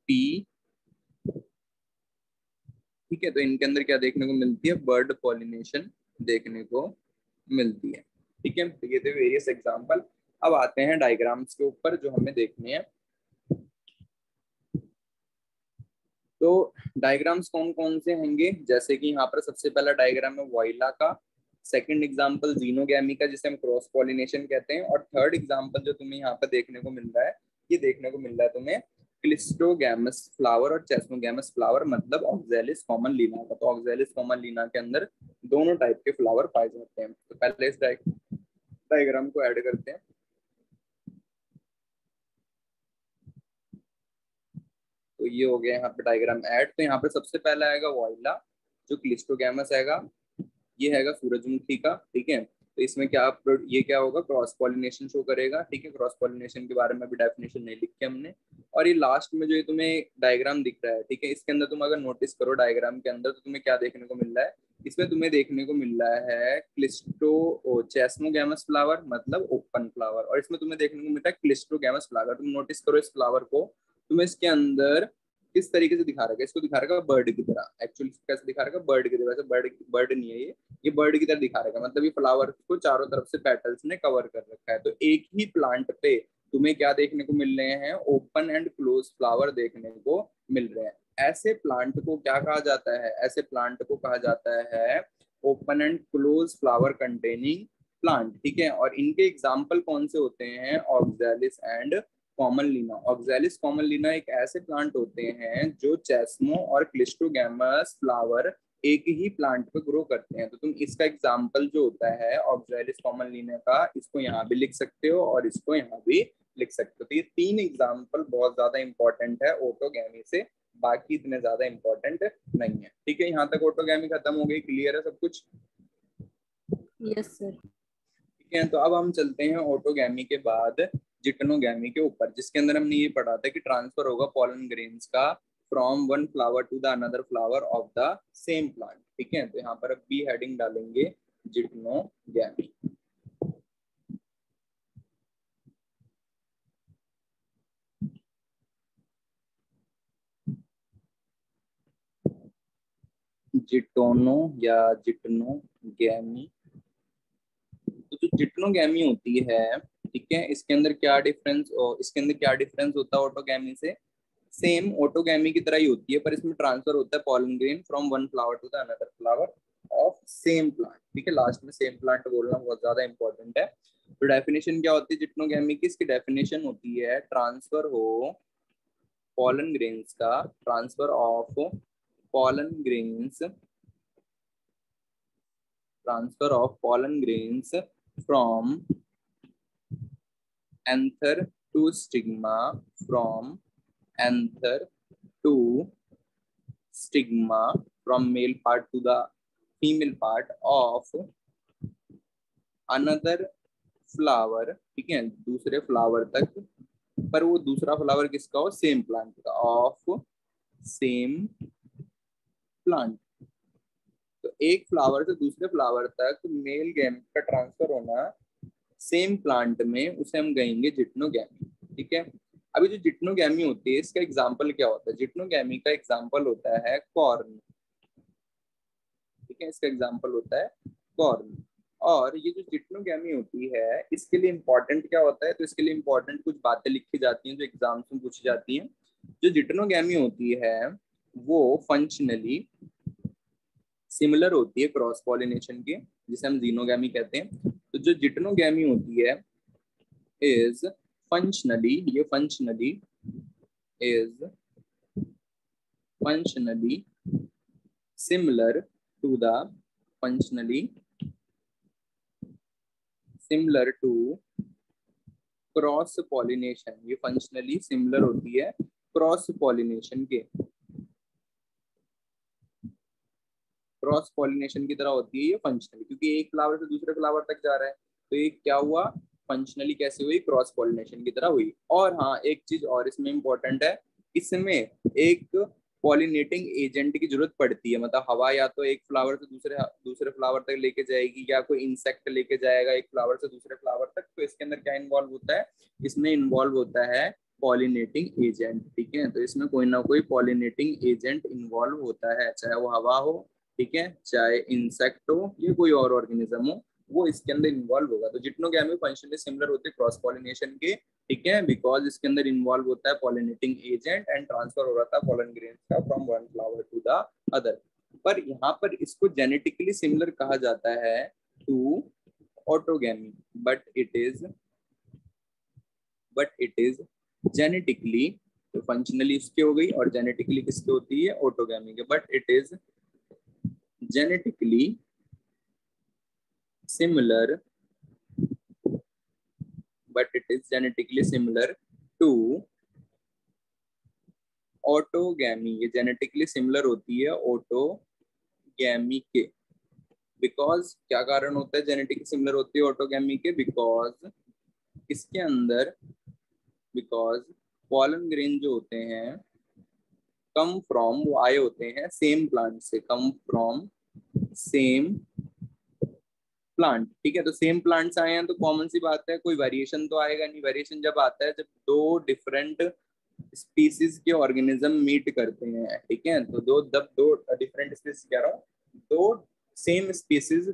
पी। ठीक है, तो इनके अंदर क्या देखने को मिलती है, बर्ड पॉलिनेशन देखने को मिलती है। ठीक है, तो ये थे वेरियस एग्जांपल। अब आते हैं डायग्राम्स के ऊपर जो हमें देखने हैं। तो डायग्राम्स कौन कौन से होंगे, जैसे कि यहाँ पर सबसे पहला डायग्राम है वॉइला का, सेकंड एग्जांपल जीनोगैमी का जिसे हम क्रॉस पॉलिनेशन कहते हैं, और थर्ड एग्जांपल जो तुम्हें यहाँ पर देखने को मिल रहा है, ये देखने को मिल रहा है तुम्हें क्लिस्टोगैमस फ्लावर और चेस्मोगैमस फ्लावर, मतलब ऑक्सैलिस कॉमनलिना का। तो ऑक्सैलिस कॉमनलिना के अंदर दोनों टाइप के फ्लावर पाए जाते हैं। तो पहले इस डायग्राम को ऐड करते हैं। तो ये हो गया यहाँ पे डायग्राम ऐड। तो यहाँ पे सबसे पहला आएगा वॉइला जो क्लिस्टोगैमस आएगा, ये हैगा सूरजमुखी का। ठीक है, तो इसमें क्या, ये क्या होगा, क्रॉस पॉलिनेशन शो करेगा। ठीक है, क्रॉस पॉलिनेशन के बारे में भी डेफिनेशन नहीं लिखी हमने। और ये लास्ट में जो ये तुम्हें डायग्राम दिख रहा है, ठीक है, इसके अंदर तुम अगर नोटिस करो डायग्राम के अंदर, तो तुम्हें क्या देखने को मिल रहा है, इसमें तुम्हें देखने को मिल रहा है चेस्मोगैमस फ्लावर मतलब ओपन फ्लावर, और इसमें तुम्हें देखने को मिलता है क्लिस्टोगैमस फ्लावर। तुम नोटिस करो इस फ्लावर को, तुम्हें इसके अंदर किस तरीके से दिखा रखा है, इसको दिखा रखा है बर्ड की तरह। एक्चुअली कैसे दिखा रखा है, बर्ड की तरह। वैसे बर्ड नहीं है ये बर्ड की तरह दिखा रखा है, मतलब ये फ्लावर को चारों तरफ से पेटल्स ने कवर कर रखा है। तो एक ही प्लांट पे तुम्हें क्या देखने को मिल रहे हैं, ओपन एंड क्लोज फ्लावर देखने को मिल रहे हैं। ऐसे प्लांट को क्या कहा जाता है, ऐसे प्लांट को कहा जाता है open and close flower containing plant. ठीक है, और इनके एग्जाम्पल कौन से होते हैं, ऑक्सैलिस एंड कॉमनलिना। ऑक्सैलिस कॉमनलिना एक ऐसे प्लांट होते हैं जो चेस्मो और क्लिस्टोगैमस फ्लावर एक ही प्लांट पे ग्रो करते हैं। तो तुम इसका एग्जाम्पल जो होता है ऑक्सैलिस कॉमनलिना का, इसको यहाँ भी लिख सकते हो और इसको यहाँ भी लिख सकते हो। तो ये तीन एग्जाम्पल बहुत ज्यादा इंपॉर्टेंट है ऑटोगैमी से, बाकी इतने ज्यादा इंपॉर्टेंट नहीं है। ठीक है, यहाँ तक ऑटोगैमी खत्म हो गई, क्लियर है सब कुछ? Yes sir. ठीक है, तो अब हम चलते हैं ऑटोगैमी के बाद जिटनोगैमी के ऊपर, जिसके अंदर हमने ये पढ़ा था कि ट्रांसफर होगा पॉलन ग्रेन्स का from one flower to the another flower of the same plant. ठीक है, तो यहाँ पर अब बी हेडिंग डालेंगे जिटनोगैमी। जिटोनो या जिटनोगैमी। तो जो जिटनोगैमी होती है, ठीक है, इसके अंदर क्या डिफरेंस, होता है ऑटोगैमी से? सेम ऑटोगैमी की तरह ही होती है, पर इसमें ट्रांसफर होता है pollen grain from one flower to the another flower of same plant. ठीक है, लास्ट में सेम प्लांट बोलना बहुत ज्यादा इंपॉर्टेंट है। तो डेफिनेशन क्या होती है जिटनोगैमी की? इसकी डेफिनेशन होती है ट्रांसफर हो पॉलन ग्रेन्स का, transfer of pollen grains, transfer of pollen grains from anther to stigma, from anther to stigma, from male part to the female part of another flower। ठीक है, दूसरे फ्लावर तक, पर वो दूसरा फ्लावर किसका हो, सेम प्लांट का, ऑफ सेम प्लांट। तो एक फ्लावर से दूसरे फ्लावर तक मेल गैमेट का ट्रांसफर होना सेम प्लांट में, उसे हम कहेंगे जिटनोगैमी। ठीक है, अभी जो जिटनोगैमी होती है इसका एग्जांपल क्या होता है? जिटनोगैमी का एग्जांपल होता है कॉर्न। ठीक है, इसका एग्जांपल होता है कॉर्न। और ये जो जिटनोगैमी होती है इसके लिए इंपॉर्टेंट क्या होता है? तो इसके लिए इंपॉर्टेंट कुछ बातें लिखी जाती हैं जो एग्जाम्स में पूछी जाती हैं। जो जिटनोगैमी होती है वो फंक्शनली सिमिलर होती है क्रॉस पॉलिनेशन के, जिसे हम जीनोगैमी कहते हैं। तो जो जिटनोगैमी होती है इज फंक्शनली, ये functionally is functionally similar to the functionally similar to cross pollination. ये फंक्शनली सिमिलर होती है क्रॉस पॉलिनेशन के, क्रॉस पॉलिनेशन की तरह होती है ये फंक्शनली, क्योंकि एक फ्लावर से दूसरे फ्लावर तक जा रहा है। तो ये क्या हुआ, फंक्शनली कैसे हुई, क्रॉस पॉलिनेशन की तरह हुई। और हाँ, एक चीज और इसमें इंपॉर्टेंट है, इसमें एक पॉलिनेटिंग एजेंट की जरूरत पड़ती है। मतलब हवा या तो एक फ्लावर से दूसरे दूसरे फ्लावर तक लेके जाएगी, या कोई इंसेक्ट लेके जाएगा एक फ्लावर से दूसरे फ्लावर तक। तो इसके अंदर क्या इन्वॉल्व होता है, इसमें इन्वॉल्व होता है पॉलिनेटिंग एजेंट। ठीक है, तो इसमें कोई ना कोई पॉलिनेटिंग एजेंट इन्वॉल्व होता है, चाहे वो हवा हो, ठीक है, चाहे इंसेक्ट हो या कोई और ऑर्गेनिज्म हो, वो इसके अंदर इन्वॉल्व होगा। तो जिटनोगैमी फंक्शनली सिमिलर होते हैं क्रॉस पॉलिनेशन के, ठीक है, बिकॉज इसके अंदर इन्वॉल्व होता है पॉलिनेटिंग एजेंट एंड ट्रांसफर हो रहा था पॉलन ग्रेन का from one flower to the other. पर यहाँ पर इसको जेनेटिकली सिमिलर कहा जाता है to autogamy, but it is genetically, तो फंक्शनली इसके हो गई और जेनेटिकली किसके होती है, ऑटोगैमी के। But it is genetically similar to autogamy. ये जेनेटिकली सिमिलर होती है ऑटोगैमी के। बिकॉज क्या कारण होता है जेनेटिकली सिमिलर होती है ऑटोगैमी के, बिकॉज इसके अंदर, बिकॉज पॉलन ग्रेन जो होते हैं कम फ्रॉम, वो आए होते हैं सेम प्लांट से, कम फ्रॉम सेम प्लांट। ठीक है, तो सेम प्लांट्स आए हैं तो कॉमन सी बात है कोई वेरिएशन तो आएगा नहीं। वेरिएशन जब आता है जब दो डिफरेंट स्पीसीज के ऑर्गेनिज्म मीट करते हैं, ठीक है, तो दो डिफरेंट स्पीसीज कह रहा हूँ, दो सेम स्पीसीज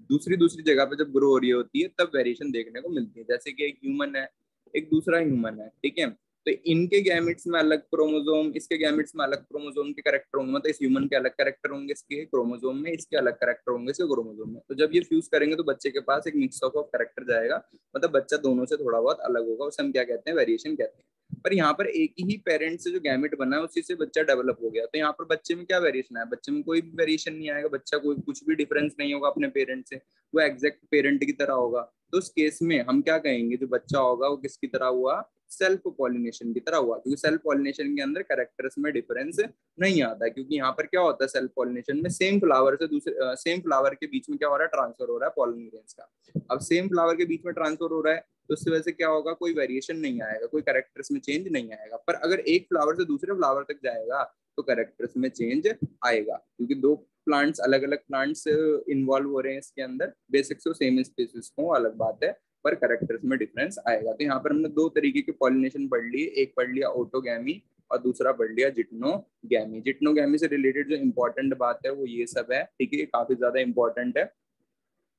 दूसरी दूसरी जगह पे जब ग्रो हो रही होती है तब वेरिएशन देखने को मिलती है। जैसे कि एक ह्यूमन है, एक दूसरा ह्यूमन है, ठीक है, तो इनके गैमेट्स में अलग क्रोमोसोम, इसके गैमेट्स में अलग क्रोमोसोम के कैरेक्टर होंगे। मतलब इस ह्यूमन के अलग कैरेक्टर होंगे इसके क्रोमोसोम में, इसके अलग कैरेक्टर होंगे इसके क्रोमोसोम में। तो जब ये फ्यूज करेंगे तो बच्चे के पास एक मिक्स ऑफ कैरेक्टर जाएगा, मतलब बच्चा दोनों से थोड़ा बहुत अलग होगा, उसे हम क्या कहते हैं, वेरिएशन कहते हैं। पर यहाँ पर एक ही पेरेंट से जो गैमेट बना है उसी से बच्चा डेवलप हो गया, तो यहाँ पर बच्चे में क्या वेरिएशन है, बच्चे में कोई भी वेरिएशन नहीं आएगा, बच्चा कोई कुछ भी डिफरेंस नहीं होगा अपने पेरेंट से, वो एग्जैक्ट पेरेंट की तरह होगा। तो उस केस में हम क्या कहेंगे, जो बच्चा होगा वो किसकी तरह हुआ, सेल्फ पॉलिनेशन की तरह हुआ, क्योंकि सेल्फ पॉलिनेशन के अंदर कैरेक्टर्स में डिफरेंस नहीं आता है। क्योंकि यहाँ पर क्या होता है, सेल्फ पॉलिनेशन में सेम फ्लावर से दूसरे सेम फ्लावर के बीच में क्या हो रहा है, ट्रांसफर हो रहा है पॉलन ग्रेन्स का। अब सेम फ्लावर के बीच में ट्रांसफर हो रहा है तो उसकी वजह से क्या होगा, कोई वेरिएशन नहीं आएगा, कोई कैरेक्टर्स में चेंज नहीं आएगा। पर अगर एक फ्लावर से दूसरे फ्लावर तक जाएगा तो कैरेक्टर्स में चेंज आएगा, क्योंकि दो प्लांट्स, अलग अलग प्लांट्स इन्वॉल्व हो रहे हैं इसके अंदर। बेसिक से सेम स्पीसीज को अलग बात है, पर कैरेक्टर्स में डिफरेंस आएगा। तो यहाँ पर हमने दो तरीके के पॉलिनेशन पढ़ लिए, एक पढ़ लिया ऑटोगैमी और दूसरा पढ़ लिया जिटनोगैमी। जिटनोगैमी से रिलेटेड जो इंपॉर्टेंट बात है वो ये सब है, ठीक है, काफी ज्यादा इंपॉर्टेंट है,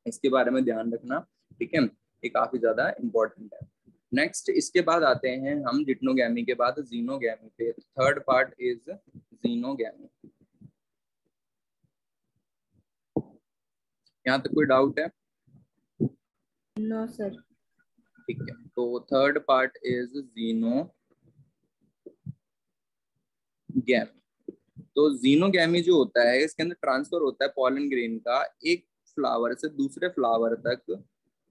इसके बारे में ध्यान रखना, ठीक है, ये काफी ज्यादा इंपॉर्टेंट है। नेक्स्ट इसके बाद आते हैं हम जिटनोगैमी के बाद जीनोगैमी पे। Third part is xenogamy. यहाँ तक कोई डाउट है? No sir. ठीक है, तो थर्ड पार्ट इज जीनोगैमी। तो जीनोगैमी जो होता है इसके अंदर ट्रांसफर होता है पॉलन ग्रेन का एक फ्लावर से दूसरे फ्लावर तक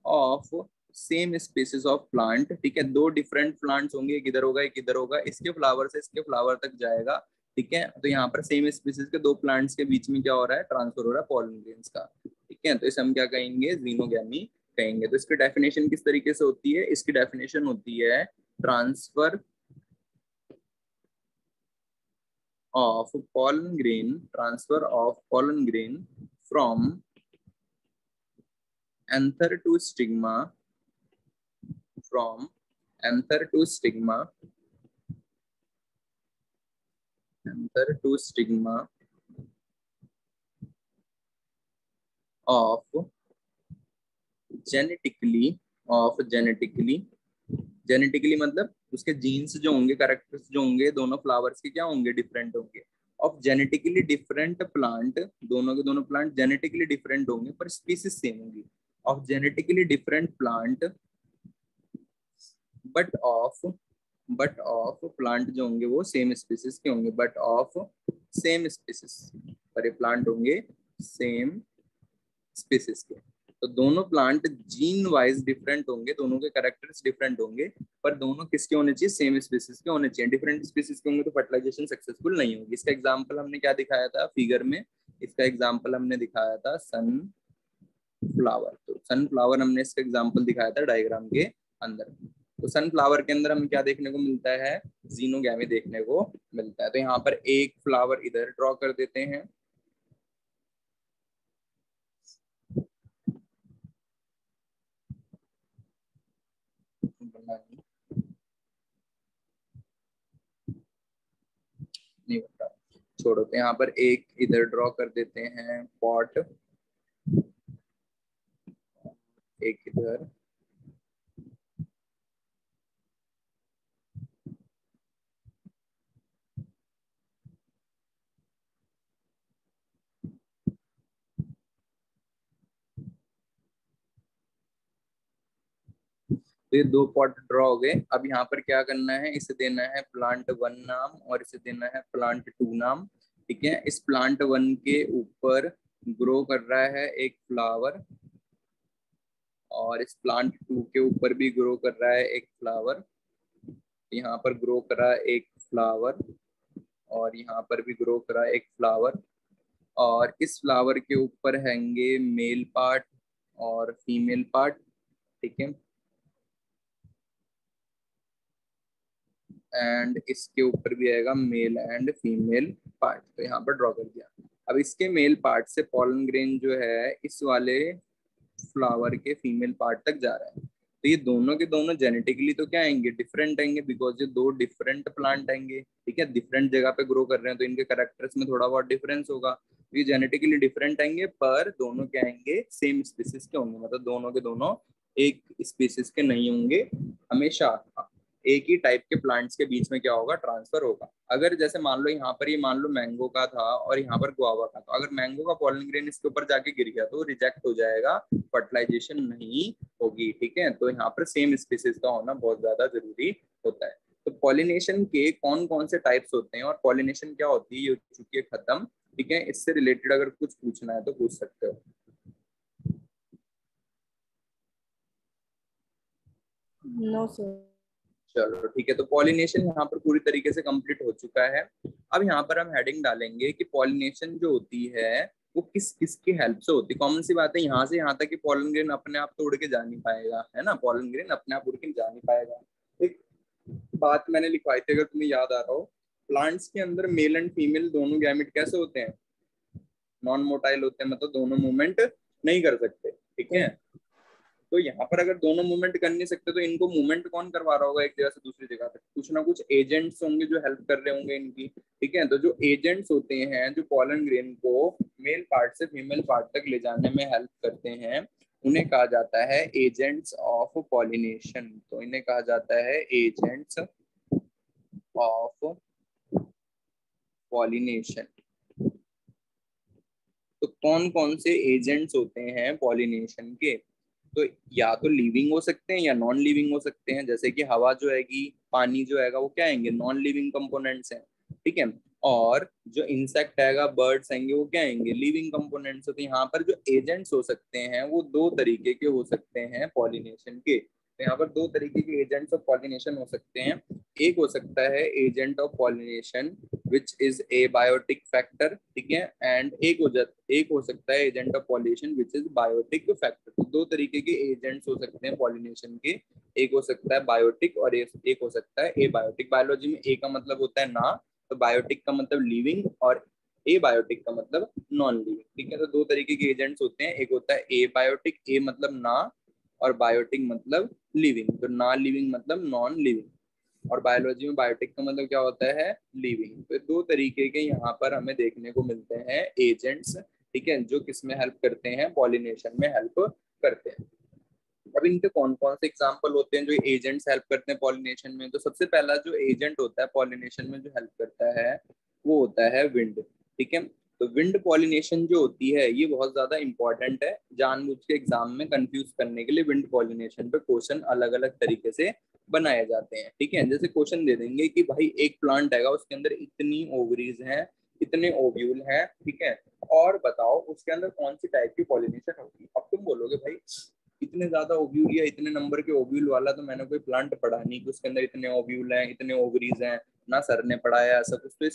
of same species of plant. ठीक है, दो डिफरेंट प्लांट्स होंगे, एक इधर होगा एक इधर होगा, इसके फ्लावर से इसके फ्लावर तक जाएगा। ठीक है, तो यहाँ पर सेम स्पीसीज के दो प्लांट्स के बीच में क्या हो रहा है, ट्रांसफर हो रहा है पॉलन ग्रेन्स का। ठीक है, तो इसे हम क्या कहेंगे, जीनोगैमी कहेंगे। तो इसकी डेफिनेशन किस तरीके से होती है, इसकी डेफिनेशन होती है transfer of pollen grain, transfer of pollen grain from anther to stigma, from anther to stigma, anther to stigma of genetically मतलब उसके जीन्स जो होंगे, कैरेक्टर्स जो होंगे दोनों फ्लावर्स के क्या होंगे, डिफरेंट होंगे। ऑफ जेनेटिकली डिफरेंट प्लांट, दोनों के दोनों प्लांट जेनेटिकली डिफरेंट होंगे पर स्पीसीज सेम होंगी, of genetically different plant but of plant जो होंगे वो सेम स्पीसीज के होंगे, बट ऑफ सेम स्पीसीज, पर ये प्लांट होंगे सेम स्पीसीज के। तो दोनों प्लांट जीन वाइज डिफरेंट होंगे, दोनों के कैरेक्टर्स डिफरेंट होंगे, पर दोनों किसके होने चाहिए, सेम स्पीसीज के होने चाहिए। डिफरेंट स्पीसीज के होंगे तो फर्टिलाइजेशन सक्सेसफुल नहीं होगी। इसका एग्जांपल हमने क्या दिखाया था फिगर में, इसका एग्जांपल हमने दिखाया था सनफ्लावर। तो सनफ्लावर हमने इसका एग्जांपल दिखाया था डायग्राम के अंदर। तो सनफ्लावर के अंदर हमें क्या देखने को मिलता है, जीनोगैमी देखने को मिलता है। तो यहाँ पर एक फ्लावर इधर ड्रॉ कर देते हैं, नहीं बता, छोड़ो। तो यहाँ पर एक इधर ड्रॉ कर देते हैं पॉट, एक इधर, तो ये दो पॉट ड्रॉ हो गए। अब यहाँ पर क्या करना है, इसे देना है प्लांट 1 नाम और इसे देना है प्लांट 2 नाम। ठीक है, इस प्लांट 1 के ऊपर ग्रो कर रहा है एक फ्लावर और इस प्लांट 2 के ऊपर भी ग्रो कर रहा है एक फ्लावर। यहाँ पर ग्रो कर रहा है एक फ्लावर और यहाँ पर भी ग्रो कर रहा है एक फ्लावर, और इस फ्लावर के ऊपर हैंगे मेल पार्ट और फीमेल पार्ट। ठीक है, एंड इसके ऊपर भी आएगा मेल एंड फीमेल पार्ट। तो यहाँ पर ड्रॉ कर दिया। अब इसके मेल पार्ट से पॉलन ग्रेन जो है इस वाले फ्लावर के फीमेल पार्ट तक जा रहा है। तो ये दोनों के दोनों जेनेटिकली तो क्या आएंगे, डिफरेंट आएंगे, बिकॉज ये दो डिफरेंट प्लांट आएंगे। ठीक है, डिफरेंट जगह पे ग्रो कर रहे हैं तो इनके कैरेक्टर्स में थोड़ा बहुत डिफरेंस होगा। तो ये जेनेटिकली डिफरेंट आएंगे पर दोनों क्या आएंगे, सेम स्पीसीज के होंगे, मतलब दोनों के दोनों एक स्पीसीज के नहीं होंगे हमेशा। एक ही टाइप के प्लांट्स के बीच में क्या होगा, ट्रांसफर होगा। अगर जैसे मान लो यहाँ पर ये मान लो मैंगो का था और यहाँ पर गुआवा का, तो अगर मैंगो का पॉलन ग्रेन इसके ऊपर जाके गिर गया तो रिजेक्ट हो जाएगा, फर्टिलाइजेशन नहीं होगी। ठीक है, तो यहाँ पर सेम स्पीसीज का होना बहुत ज्यादा जरूरी होता है। तो पॉलिनेशन के कौन कौन से टाइप्स होते हैं और पॉलिनेशन क्या होती है, ये हो चुकी है खत्म। ठीक है, इससे रिलेटेड अगर कुछ पूछना है तो पूछ सकते हो। No sir. चलो ठीक है, तो पॉलिनेशन यहाँ पर पूरी तरीके से कंप्लीट हो चुका है। अब यहाँ पर हम हेडिंग डालेंगे कि पॉलिनेशन जो होती है वो किस किस की हेल्प से होती है। कॉमन सी बात है, यहाँ से यहाँ तक कि पॉलन ग्रेन अपने आप तो उड़ के जा नहीं पाएगा, है ना, पॉलन ग्रेन अपने आप उड़ के जा नहीं पाएगा। एक बात मैंने लिखवाई थी, अगर तुम्हें याद आ रहा हो, प्लांट्स के अंदर मेल एंड फीमेल दोनों गैमेट कैसे होते हैं, नॉन मोटाइल होते हैं, मतलब दोनों मूवमेंट नहीं कर सकते। ठीक है, तो यहाँ पर अगर दोनों मूवमेंट कर नहीं सकते तो इनको मूवमेंट कौन करवा रहा होगा एक जगह से दूसरी जगह तक, कुछ ना कुछ एजेंट्स होंगे जो हेल्प कर रहे होंगे इनकी। ठीक है, तो जो एजेंट्स होते हैं जो पॉलन ग्रेन को मेल पार्ट से फीमेल पार्ट तक ले जाने में हेल्प करते हैं, उन्हें कहा जाता है एजेंट्स ऑफ पॉलिनेशन। तो इन्हें कहा जाता है एजेंट्स ऑफ पॉलिनेशन। तो कौन कौन से एजेंट्स होते हैं पॉलिनेशन के, तो या तो लिविंग हो सकते हैं या नॉन लिविंग हो सकते हैं। जैसे कि हवा जो हैगी, पानी जो हैगा, वो क्या आएंगे, नॉन लिविंग कंपोनेंट्स हैं। ठीक है, और जो इंसेक्ट आएगा, बर्ड्स आएंगे, वो क्या आएंगे, लिविंग कंपोनेंट्स। तो यहाँ पर जो एजेंट्स हो सकते हैं वो दो तरीके के हो सकते हैं पॉलिनेशन के। तो यहाँ पर दो तरीके के एजेंट्स ऑफ पॉलिनेशन हो सकते हैं। एक हो सकता है agent of pollination which is abiotic factor. ठीक है, एंड एक हो सकता है agent of pollination which is biotic factor. तो दो तरीके के एजेंट्स हो सकते हैं पॉलिनेशन के, एक हो सकता है बायोटिक और एक हो सकता है ए बायोटिक। बायोलॉजी में ए का मतलब होता है ना, तो बायोटिक का मतलब लिविंग और ए बायोटिक का मतलब नॉन लिविंग। ठीक है, तो दो तरीके के एजेंट्स होते हैं, एक होता है ए बायोटिक, ए मतलब ना और बायोटिक मतलब लिविंग। तो ना लिविंग मतलब नॉन लिविंग, और बायोलॉजी में बायोटिक का मतलब क्या होता है, लिविंग। तो दो तरीके के यहाँ पर हमें देखने को मिलते हैं एजेंट्स। ठीक है, जो किस में हेल्प करते हैं, पॉलिनेशन में हेल्प करते हैं। अब इनके कौन कौन से एग्जाम्पल होते हैं जो एजेंट्स हेल्प करते हैं पॉलिनेशन में। तो सबसे पहला जो एजेंट होता है पॉलिनेशन में जो हेल्प करता है वो होता है विंड। ठीक है, तो विंड पॉलिनेशन जो होती है ये बहुत ज्यादा इंपॉर्टेंट है, जानबूझ के एग्जाम में कंफ्यूज करने के लिए विंड पॉलिनेशन पे क्वेश्चन अलग अलग तरीके से बनाए जाते हैं। ठीक है, जैसे क्वेश्चन दे देंगे कि भाई एक प्लांट है, उसके अंदर इतनी ओवरीज हैं, इतने ओव्यूल हैं, ठीक है, और बताओ उसके अंदर कौन सी टाइप की पॉलिनेशन होगी। अब तुम बोलोगे भाई इतने ज्यादा ओव्यूल या इतने नंबर के ओव्यूल वाला तो मैंने कोई प्लांट पढ़ा नहीं कि उसके अंदर इतने ओव्यूल हैं, इतने ओवरीज हैं, ना सर ने पढ़ाया ऐसा कुछ, तो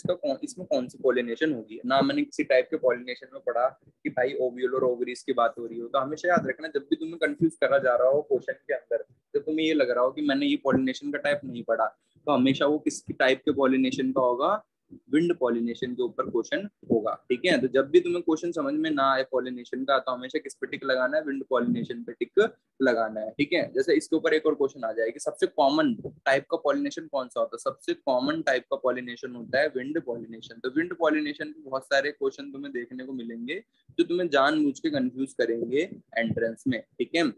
इसमें कौन सी पॉलिनेशन होगी, ना मैंने किसी टाइप के पॉलिनेशन में पढ़ा कि भाई ओव्यूल और ओवरीज की बात हो रही हो। तो हमेशा याद रखना, जब भी तुम्हें कंफ्यूज करा जा रहा हो क्वेश्चन के अंदर, जब तुम्हें ये लग रहा हो कि मैंने ये पॉलिनेशन का टाइप नहीं पढ़ा, तो हमेशा वो किस टाइप के पॉलिनेशन का होगा, विंड पॉलिनेशन के ऊपर क्वेश्चन होगा। ठीक है, तो जब भी तुम्हें क्वेश्चन समझ में ना आए पॉलिनेशन का, तो हमेशा किस पे टिक लगाना है, विंड पॉलिनेशन पे टिक लगाना है। ठीक है, जैसे इसके ऊपर एक और क्वेश्चन आ जाए कि सबसे कॉमन टाइप का पॉलिनेशन कौन सा होता है, सबसे कॉमन टाइप का पॉलिनेशन होता है विंड पॉलिनेशन। तो विंड पॉलिनेशन के बहुत सारे क्वेश्चन तुम्हें देखने को मिलेंगे जो तुम्हें जानबूझ के कंफ्यूज करेंगे एंट्रेंस में। ठीक है,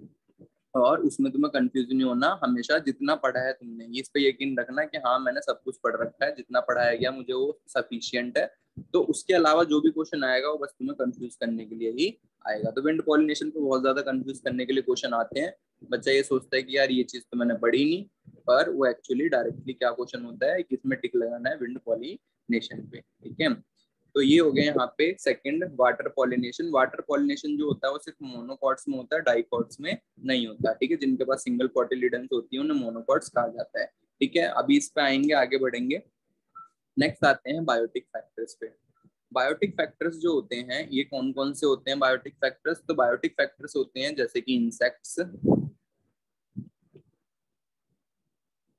और उसमें तुम्हें कंफ्यूज नहीं होना, हमेशा जितना पढ़ा है तुमने ये इस पे यकीन रखना कि हाँ मैंने सब कुछ पढ़ रखा है, जितना पढ़ाया गया मुझे वो सफिशियंट है। तो उसके अलावा जो भी क्वेश्चन आएगा वो बस तुम्हें कंफ्यूज करने के लिए ही आएगा। तो विंड पॉलिनेशन को बहुत ज्यादा कंफ्यूज करने के लिए क्वेश्चन आते हैं। बच्चा ये सोचता है कि यार ये चीज तो मैंने पढ़ी नहीं, पर वो एक्चुअली डायरेक्टली क्या क्वेश्चन होता है कि इसमें टिक लगाना है विंड पॉलिनेशन पे। ठीक है, तो ये हो गया यहाँ पे second, water pollination. Water pollination जो होता है वो सिर्फ मोनोकॉट्स में होता है, डाइकॉट्स में नहीं होता। ठीक है, जिनके पास सिंगल कॉटिलिडन्स होती है उन्हें मोनोकॉट्स कहा जाता है। ठीक है, अभी इस पे आएंगे, आगे बढ़ेंगे। नेक्स्ट आते हैं बायोटिक फैक्टर्स पे। बायोटिक फैक्टर्स जो होते हैं ये कौन कौन से होते हैं बायोटिक फैक्टर्स? तो बायोटिक फैक्टर्स होते हैं जैसे कि इंसेक्ट्स,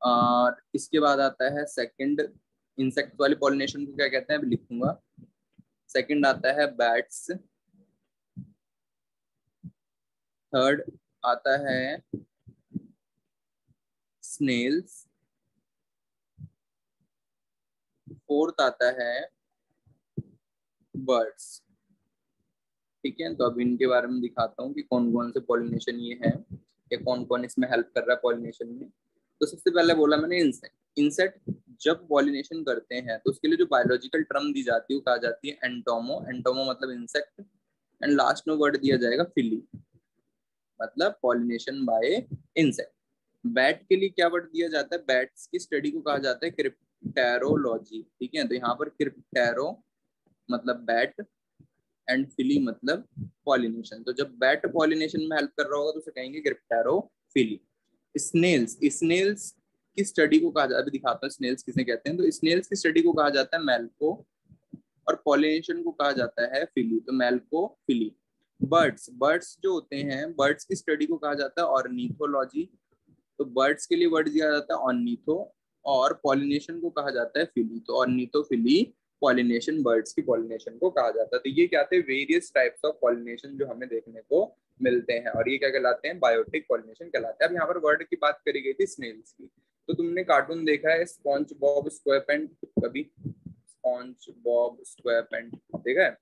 और इसके बाद आता है सेकंड, इंसेक्ट वाले पॉलिनेशन को क्या कहते हैं अभी लिखूंगा। सेकंड आता है बैट्स, थर्ड आता है स्नेल्स, फोर्थ आता है बर्ड्स। ठीक है, तो अब इनके बारे में दिखाता हूँ कि कौन कौन से पॉलिनेशन ये है या कौन कौन इसमें हेल्प कर रहा है पॉलिनेशन में। तो सबसे पहले बोला मैंने इंसेक्ट। इंसेक्ट जब पॉलिनेशन करते हैं तो उसके लिए जो बायोलॉजिकल टर्म दी जाती है वो कहा जाती है एंटोमो। एंटोमो मतलब इंसेक्ट, एंड लास्ट में वर्ड दिया जाएगा फिली, मतलब पॉलिनेशन बाय इंसेक्ट। बैट के लिए क्या वर्ड दिया जाता है? बैट्स की स्टडी को कहा जाता है क्रिप्टेरोलॉजी। ठीक है, तो यहाँ पर क्रिप्टेरो मतलब बैट एंड फिली मतलब पॉलिनेशन। तो जब बैट पॉलिनेशन में हेल्प कर रहा होगा तो उसे कहेंगे क्रिप्टेरोफिली। स्नेल्स, स्नेल्स की स्टडी को कहा जाता है, अभी दिखाता हूँ स्नेल्स किसे कहते हैं। तो स्नेल्स की स्टडी को कहा जाता है मेल्को, और पॉलिनेशन को कहा जाता है फिली, तो मेल्को फिली। बर्ड्स, बर्ड्स जो होते हैं बर्ड्स की स्टडी को कहा जाता है ऑर्निथोलॉजी। तो बर्ड्स के लिए वर्ड दिया जाता है ऑर्निथो, और पॉलिनेशन को कहा जाता है फिली, तो ऑर्निथोफिली पॉलिनेशन, बर्ड्स की पॉलिनेशन को कहा जाता है। तो ये क्या थे? वेरियस टाइप्स ऑफ पॉलिनेशन जो हमें देखने को मिलते हैं, और ये क्या कहलाते हैं? बायोटिक पॉलिनेशन कहलाते हैं। अब यहाँ पर वर्ड की बात करी गई थी स्नेल्स की, तो तुमने कार्टून देखा है स्पॉन्ज बॉब स्क्वायरपैंट? कभी स्पॉन्ज बॉब स्क्वायरपैंट देखा है?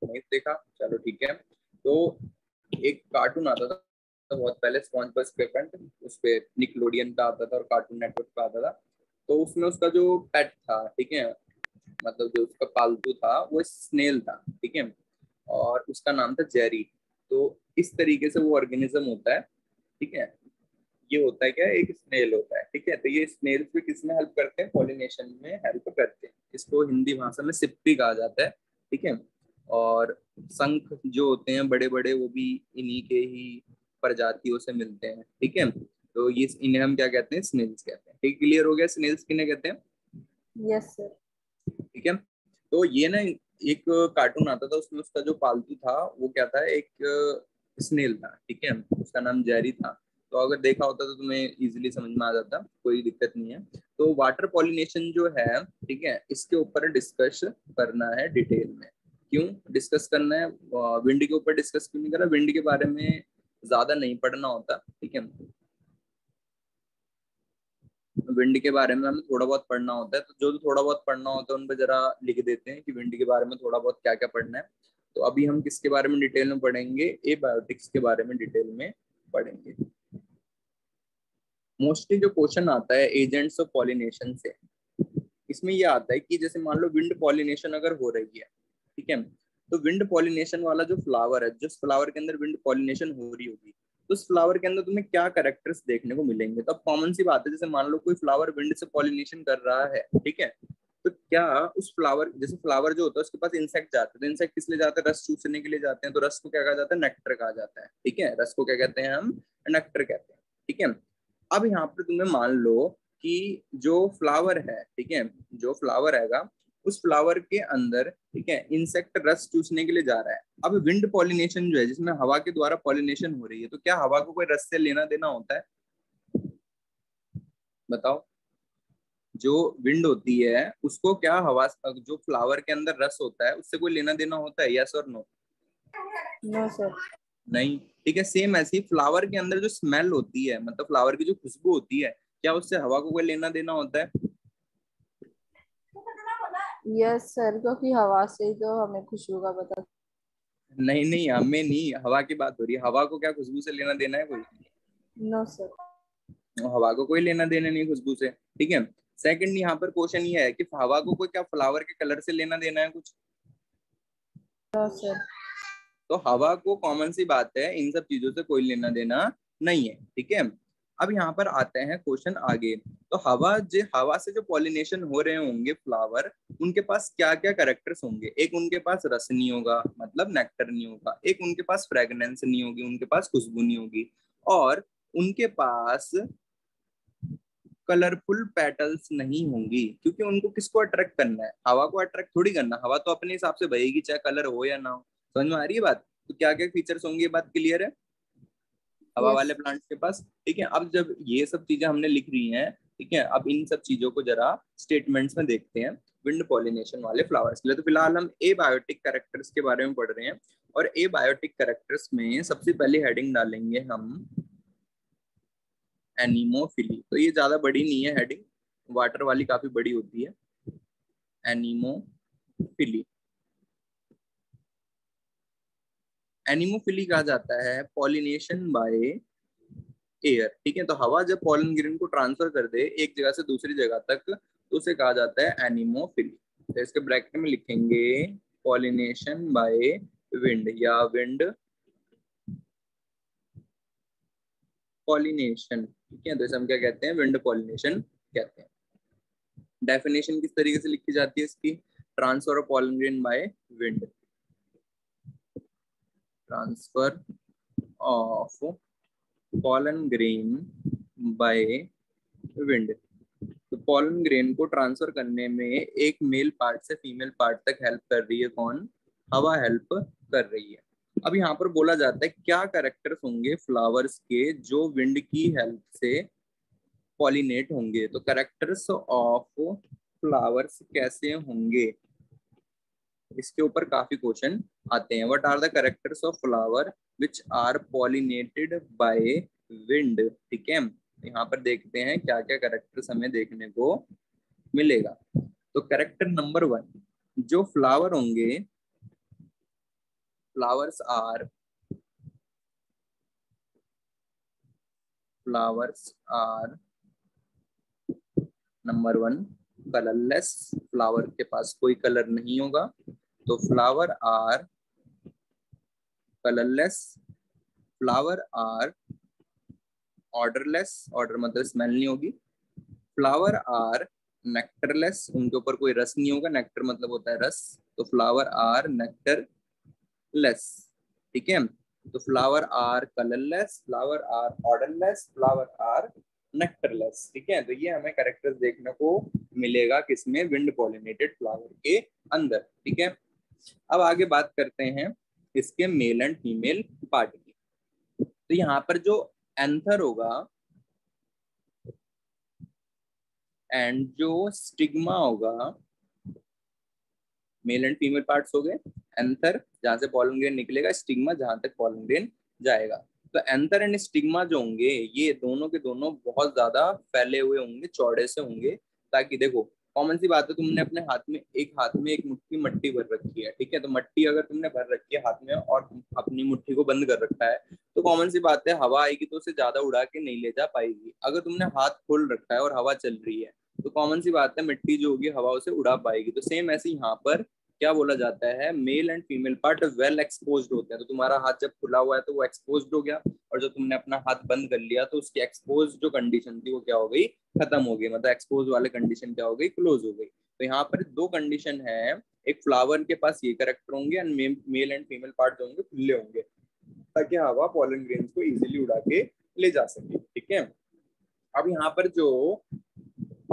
नहीं देखा, चलो ठीक है। तो एक कार्टून आता था तो बहुत पहले, स्पॉन्ज बॉब स्क्वायरपैंट, उस पे निकलोडियन का आता था और कार्टून नेटवर्क का आता था। तो उसमें उसका जो पेट था, ठीक है, मतलब जो उसका पालतू था वो स्नेल था। ठीक है, और उसका नाम था जेरी। तो इस तरीके से वो ऑर्गेनिज्म होता है। ठीक है, ये होता है क्या? एक स्नेल होता है। ठीक है, तो ये स्नेल्स भी किसमें हेल्प करते हैं? पॉलिनेशन में हेल्प करते हैं। इसको हिंदी भाषा में सिप्पी कहा जाता है। ठीक है, और शंख जो होते हैं बड़े बड़े वो भी इन्हीं के ही प्रजातियों से मिलते हैं। ठीक है, तो ये इन्हें हम क्या कहते हैं? स्नेल्स कहते हैं। ठीक, क्लियर हो गया स्नेल्स किन्हें कहते हैं? Yes sir. ठीक है, तो ये ना एक कार्टून आता था, उसमें उसका जो पालतू था वो क्या था? एक स्नेल था। ठीक है, उसका नाम जेरी था। तो अगर देखा होता तो तुम्हें इजीली समझ में आ जाता, कोई दिक्कत नहीं है। तो वाटर पॉलिनेशन जो है, ठीक है, इसके ऊपर डिस्कस करना है डिटेल में। क्यों डिस्कस करना है? विंड के ऊपर डिस्कस क्यों नहीं करना? विंड के बारे में ज्यादा नहीं पढ़ना होता। ठीक है, विंड के बारे में हमें थोड़ा बहुत पढ़ना होता है, तो जो थोड़ा बहुत पढ़ना होता है उन पर जरा लिख देते हैं कि विंड के बारे में थोड़ा बहुत क्या क्या पढ़ना है। तो अभी हम किसके बारे में डिटेल में पढ़ेंगे? एबायोटिक्स के बारे में डिटेल में पढ़ेंगे। मोस्टली जो क्वेश्चन आता है एजेंट्स ऑफ पॉलिनेशन से, इसमें ये आता है कि जैसे मान लो विंड पॉलिनेशन अगर हो रही है, ठीक है, तो विंड पॉलिनेशन वाला जो फ्लावर है, जिस फ्लावर के अंदर विंड पॉलिनेशन हो रही होगी, तो उस फ्लावर के अंदर तुम्हें क्या कैरेक्टर्स देखने को मिलेंगे। तो अब कॉमन सी बात है, जैसे मान लो कोई फ्लावर विंड से पॉलिनेशन कर रहा है, ठीक है, तो क्या उस फ्लावर, जैसे फ्लावर जो होता है उसके पास इंसेक्ट जाते हैं, तो इंसेक्ट किस लिए जाते हैं, रस चूसने के लिए जाते हैं, तो रस को क्या कहा जाता है, नेक्टर कहा जाता है, ठीक है, रस को क्या कहते हैं हम, नेक्टर कहते हैं, ठीक है। अब यहाँ पर तुम्हें मान लो कि जो फ्लावर है, ठीक है, जो फ्लावर हैगा उस फ्लावर के अंदर, ठीक है, इंसेक्ट रस चूसने के लिए जा रहा है। अब विंड पॉलिनेशन जो है, जिसमें हवा के द्वारा पॉलिनेशन हो रही है, तो क्या हवा को कोई रस से लेना देना होता है, बताओ। जो विंड होती है उसको क्या हवा, जो फ्लावर के अंदर रस होता है उससे कोई लेना देना होता है, यस और नो? No sir. नहीं, ठीक है। सेम ऐसी फ्लावर के अंदर जो स्मेल होती है, मतलब फ्लावर की जो खुशबू होती है, क्या उससे हवा को कोई लेना देना होता है? यस सर, क्योंकि हवा से ही तो हमें खुशबू का पता। नहीं नहीं, हमें नहीं, हवा की बात हो रही है। हवा को क्या खुशबू से लेना देना है कोई? No sir. हवा को कोई लेना देना नहीं खुशबू से, ठीक है। सेकंड, यहाँ पर क्वेश्चन ये है कि हवा को कोई क्या फ्लावर के कलर से लेना देना है कुछ? No sir. तो हवा को कॉमन सी बात है, इन सब चीजों से कोई लेना देना नहीं है, ठीक है। अब यहाँ पर आते हैं क्वेश्चन आगे। तो हवा से जो पॉलिनेशन हो रहे होंगे फ्लावर, उनके पास क्या क्या कैरेक्टर्स होंगे? एक, उनके पास रस नहीं होगा, मतलब नेक्टर नहीं होगा। एक, उनके पास फ्रेगनेंस नहीं होगी, उनके पास खुशबू नहीं होगी। और उनके पास कलरफुल पेटल्स नहीं होंगी, क्योंकि उनको किसको अट्रैक्ट करना है, हवा को अट्रैक्ट थोड़ी करना। हवा तो अपने हिसाब से बहेगी, चाहे कलर हो या ना हो। समझ में आ रही है बात? तो क्या क्या फीचर्स होंगे, बात क्लियर है हवा यस। वाले प्लांट्स के पास, ठीक है। अब जब ये सब चीजें हमने लिख रही हैं, ठीक है, अब इन सब चीजों को जरा स्टेटमेंट्स में देखते हैं विंड पॉलिनेशन वाले फ्लावर्स के लिए। तो फिलहाल हम एबायोटिक कैरेक्टर्स के बारे में पढ़ रहे हैं, और एबायोटिक कैरेक्टर्स में सबसे पहले हेडिंग डालेंगे हम एनिमोफिली। तो ये ज्यादा बड़ी नहीं है हेडिंग, वाटर वाली काफी बड़ी होती है। एनिमोफिली, एनिमोफिली कहा जाता है पॉलिनेशन बाय एयर, ठीक है। तो हवा जब पॉलन ग्रेन को ट्रांसफर कर दे एक जगह से दूसरी जगह तक, तो उसे कहा जाता है एनिमोफिली। तो इसके ब्रैकेट में लिखेंगे पॉलिनेशन बाय विंड, या विंड पॉलिनेशन, ठीक है। तो इसे हम क्या कहते हैं, विंड पॉलिनेशन कहते हैं। डेफिनेशन किस तरीके से लिखी जाती है इसकी? Transfer of pollen grain by wind, transfer of pollen grain by wind. तो पॉलन ग्रेन को ट्रांसफर करने में एक मेल पार्ट से फीमेल पार्ट तक हेल्प कर रही है कौन? हवा हेल्प कर रही है। अब यहाँ पर बोला जाता है क्या कैरेक्टर्स होंगे फ्लावर्स के जो विंड की हेल्प से पॉलिनेट होंगे। तो कैरेक्टर्स ऑफ फ्लावर्स कैसे होंगे, इसके ऊपर काफी क्वेश्चन आते हैं। What are the characters of flower which are pollinated by wind, ठीक है। यहाँ पर देखते हैं क्या क्या कैरेक्टर्स हमें देखने को मिलेगा। तो कैरेक्टर नंबर 1, जो फ्लावर होंगे, flowers are number 1 colourless. Flower के पास कोई कलर नहीं होगा, तो flower are colourless. Flower are odourless, odour मतलब स्मेल नहीं होगी। फ्लावर आर नेक्टरलेस, उनके ऊपर कोई रस नहीं होगा, नेक्टर मतलब होता है रस, तो फ्लावर आर नेक्टरलेस, ठीक है। तो flower are colourless, flower are odourless, flower are nectarless, ठीक है। तो ये हमें कैरेक्टर्स देखने को मिलेगा किसमें? विंड पॉलिनेटेड फ्लावर के अंदर, ठीक है। अब आगे बात करते हैं इसके मेल एंड फीमेल पार्ट की। तो यहाँ पर जो एंथर होगा एंड जो स्टिग्मा होगा, मेल एंड फीमेल पार्ट्स हो गए। एंथर जहां से पॉलन ग्रेन निकलेगा, स्टिग्मा जहां तक पॉलन ग्रेन जाएगा। तो एंथर एंड स्टिग्मा जो होंगे, ये दोनों के दोनों बहुत ज्यादा फैले हुए होंगे, चौड़े से होंगे। ताकि देखो, कॉमन सी बात है, तुमने अपने हाथ में एक मुट्ठी मट्टी भर रखी है, ठीक है। तो मट्टी अगर तुमने भर रखी है हाथ में और अपनी मुट्ठी को बंद कर रखा है, तो कॉमन सी बात है हवा आएगी तो उसे ज्यादा उड़ा के नहीं ले जा पाएगी। अगर तुमने हाथ खोल रखा है और हवा चल रही है, तो कॉमन सी बात है, मिट्टी जो होगी हवा उसे उड़ा पाएगी। तो सेम ऐसे यहाँ पर क्या बोला जाता है, mail and female part well exposed होते हैं। तो तुम्हारा हाथ जब खुला हुआ है तो वो एक्सपोज्ड हो गया, और जो तुमने अपना हाथ बंद कर लिया तो उसकी एक्सपोज जो कंडीशन थी वो क्या हो गई, खत्म हो गई। मतलब एक्सपोज वाले कंडीशन क्या हो गई, क्लोज हो गई। तो यहाँ पर दो कंडीशन है, एक फ्लावर के पास ये करेक्टर होंगे and mail and female part जो होंगे खुले होंगे, ताकि हवा पॉलन ग्रेन्स को इजीली उड़ा के ले जा सके। ठीक है, अब यहाँ पर जो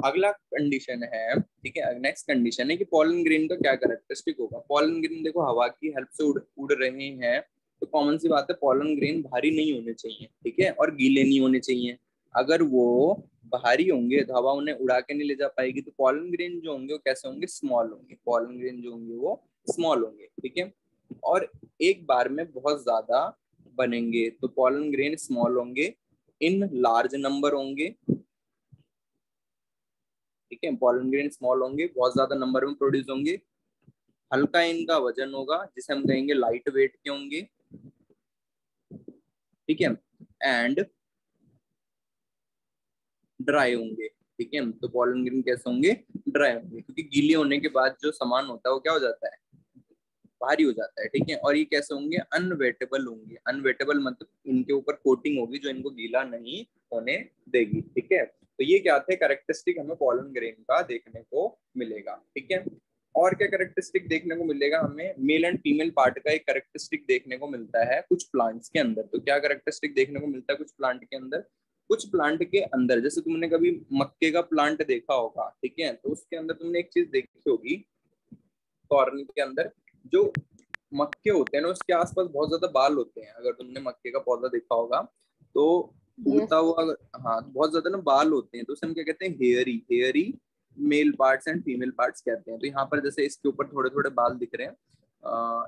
अगला कंडीशन है, ठीक है, नेक्स्ट कंडीशन है कि पॉलन ग्रेन का क्या कैरेक्टरिस्टिक होगा। पॉलन ग्रेन देखो हवा की हेल्प से उड़ रहे हैं, तो कॉमन सी बात है पॉलन ग्रेन भारी नहीं होने चाहिए, ठीक है, और गीले नहीं होने चाहिए। अगर वो भारी होंगे तो हवा उन्हें उड़ा के नहीं ले जा पाएगी। तो पॉलन ग्रेन जो होंगे वो कैसे होंगे, स्मॉल होंगे। पॉलन ग्रेन जो होंगे वो स्मॉल होंगे, ठीक है, और एक बार में बहुत ज्यादा बनेंगे। तो पॉलन ग्रेन स्मॉल होंगे, इन लार्ज नंबर होंगे, ठीक है, पॉलन ग्रेन स्मॉल होंगे, बहुत ज्यादा नंबर में प्रोड्यूस होंगे, हल्का इनका वजन होगा जिसे हम कहेंगे लाइट वेट के होंगे, ठीक है, एंड ड्राई होंगे। ठीक है, तो पॉलन ग्रेन कैसे होंगे, ड्राई होंगे, क्योंकि गीले होने के बाद जो सामान होता है वो क्या हो जाता है, भारी हो जाता है। ठीक है, और ये कैसे होंगे, अनवेटेबल होंगे। अनवेटेबल मतलब इनके ऊपर कोटिंग होगी जो इनको गीला नहीं होने देगी। ठीक है, तो ये क्या थे कैरेक्टरिस्टिक हमें पॉलन ग्रेन का देखने को मिलेगा। ठीक है, और क्या कैरेक्टरिस्टिक देखने को मिलेगा हमें, मेल एंड फीमेल पार्ट का एक कैरेक्टरिस्टिक देखने को मिलता है कुछ प्लांट्स के अंदर। तो क्या कैरेक्टरिस्टिक देखने को मिलता है कुछ प्लांट के अंदर, कुछ प्लांट के अंदर जैसे तुमने कभी मक्के का प्लांट देखा होगा, ठीक है, तो उसके अंदर तुमने एक चीज देखी होगी, कॉर्न के अंदर जो मक्के होते हैं ना उसके आसपास बहुत ज्यादा बाल होते हैं। अगर तुमने मक्के का पौधा देखा होगा तो उगता यस। हुआ, हाँ, बहुत ज्यादा ना बाल होते हैं, तो उसे हम क्या कहते हैं, hairy. Hairy male parts and female parts कहते हैं। तो यहाँ पर जैसे इसके ऊपर थोड़े थोड़े बाल दिख रहे हैं,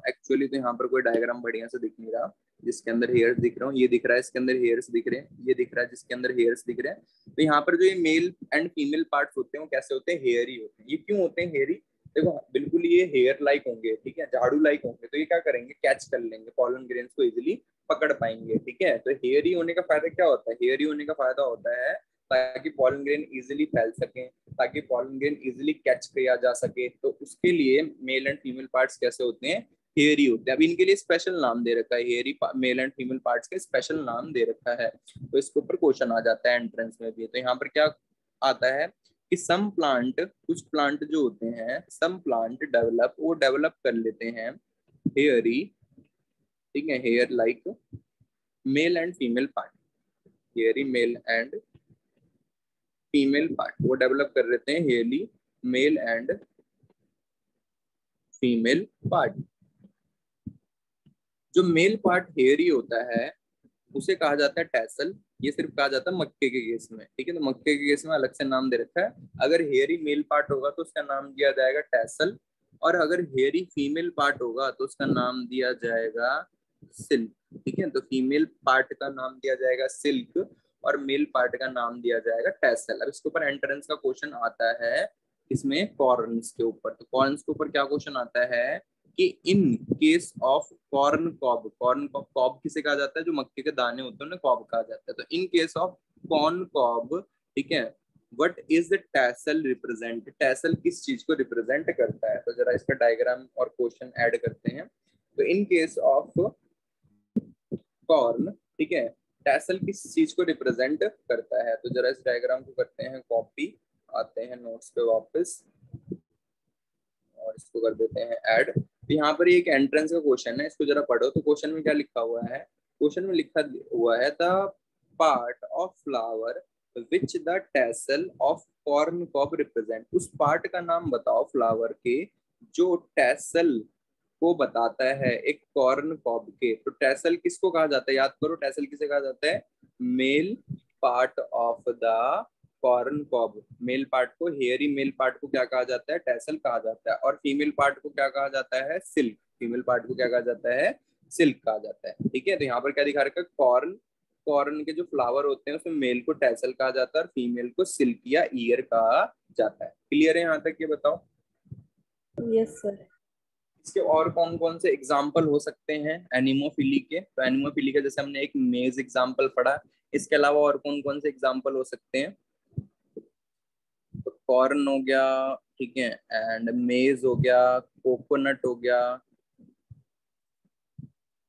एक्चुअली तो यहाँ पर कोई डायग्राम बढ़िया से दिख नहीं रहा जिसके अंदर हेयर्स दिख रहे हो, ये दिख रहा है इसके अंदर हेयर्स दिख रहे हैं, ये दिख रहा है जिसके अंदर हेयर्स दिख रहे हैं। तो यहाँ पर जो ये मेल एंड फीमेल पार्ट्स होते हैं वो कैसे होते हैं, हेयरी होते हैं। ये क्यों होते हैं हेयरी, देखो बिल्कुल ये हेयर लाइक होंगे, ठीक है, झाड़ू लाइक होंगे, तो ये क्या करेंगे, कैच कर लेंगे पॉलन ग्रेन्स को, इजिली पकड़ पाएंगे। ठीक है, तो हेयरी होने का फायदा क्या होता है, हेयरी होने का फायदा होता है ताकि पॉलन ग्रेन इजिली फैल सके, ताकि पॉलन ग्रेन इजिली कैच किया जा सके। तो उसके लिए मेल एंड फीमेल पार्ट्स कैसे होते हैं, हेयरी होते हैं। अब इनके लिए स्पेशल नाम दे रखा है, hairy male and female parts का स्पेशल नाम दे रखा है। तो इसके ऊपर क्वेश्चन आ जाता है एंट्रेंस में भी। तो यहाँ पर क्या आता है कि सम प्लांट, कुछ प्लांट जो होते हैं, सम प्लांट डेवलप, वो डेवलप कर लेते हैं हेयरी, ठीक है, hair like male and female part, hairy male and female part वो डेवलप कर लेते हैं, hairy male and female part. जो मेल पार्ट हेयरी होता है उसे कहा जाता है टैसल। ये सिर्फ कहा जाता है मक्के के केस में, ठीक है, तो मक्के के केस में अलग से नाम दे रखा है। अगर हेयरी मेल पार्ट होगा तो उसका नाम दिया जाएगा टैसल, और अगर हेयरी फीमेल पार्ट होगा तो उसका नाम दिया जाएगा सिल्क। ठीक है, तो फीमेल पार्ट का नाम दिया जाएगा सिल्क और मेल पार्ट का नाम दिया जाएगा टैसल। अब इसके ऊपर एंट्रेंस का क्वेश्चन आता है इसमें कॉर्न्स के ऊपर। तो कॉर्न्स के ऊपर क्या क्वेश्चन आता है कि in case of corn cob, corn cob किसे कहा जाता है, जो मक्के के दाने होते हैं उन्हें कॉब कहा जाता है। तो in case of corn cob, ठीक है, what is the tassel represent, tassel किस चीज को रिप्रेजेंट करता है। तो जरा इसका डायग्राम और क्वेश्चन ऐड करते हैं। तो इन केस ऑफ कॉर्न, ठीक है, टैसल किस चीज को रिप्रेजेंट करता है। तो जरा इस डायग्राम को करते हैं कॉपी, आते हैं नोट्स पे वापस और इसको कर देते हैं ऐड। तो यहाँ पर एक एंट्रेंस का क्वेश्चन है, इसको जरा पढ़ो। तो क्वेश्चन में क्या लिखा हुआ है, क्वेश्चन में लिखा हुआ है the part of flower which the tassel of corn cob represent. उस पार्ट का नाम बताओ फ्लावर के जो टैसल को बताता है एक कॉर्न कॉब के। तो टैसल किसको कहा जाता है, याद करो, टैसल किसे कहा जाता है, male part of the corn cob. Male part को, हेयरी मेल पार्ट को क्या कहा जाता है, टैसल कहा जाता है, और फीमेल पार्ट को क्या कहा जाता है, सिल्क। फीमेल पार्ट को क्या कहा जाता है, सिल्क कहा जाता है। ठीक है, तो यहाँ पर क्या दिखा रखा है, कॉर्न, कॉर्न के जो फ्लावर होते हैं उसमें मेल को टैसल कहा जाता है और फीमेल को सिल्क या ईयर कहा जाता है। क्लियर है यहाँ तक, ये बताओ। Yes sir. इसके और कौन कौन से एग्जाम्पल हो सकते हैं एनिमोफिली के। तो एनिमोफिली का जैसे हमने एक मेज एग्जाम्पल पढ़ा, इसके अलावा और कौन कौन से एग्जाम्पल हो सकते हैं। तो कॉर्न हो गया, ठीक है, एंड मेज हो गया, कोकोनट हो गया,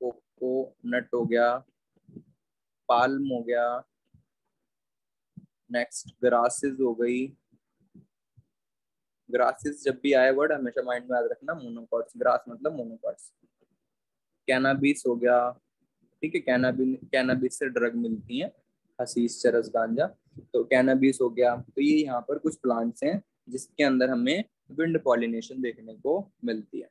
कोकोनट हो गया, पाल्म हो गया, नेक्स्ट ग्रासेस हो गई। ग्रासेस जब भी आए वर्ड हमेशा माइंड में याद रखना, मोनोकॉट्स, ग्रास मतलब मोनोकॉट्स। कैनाबिस हो गया, ठीक है, कैनाबिस से ड्रग मिलती है, हशीश, चरस, गांजा। तो कैनाबिस हो गया। तो ये यहाँ पर कुछ प्लांट्स हैं जिसके अंदर हमें विंड पॉलिनेशन देखने को मिलती है।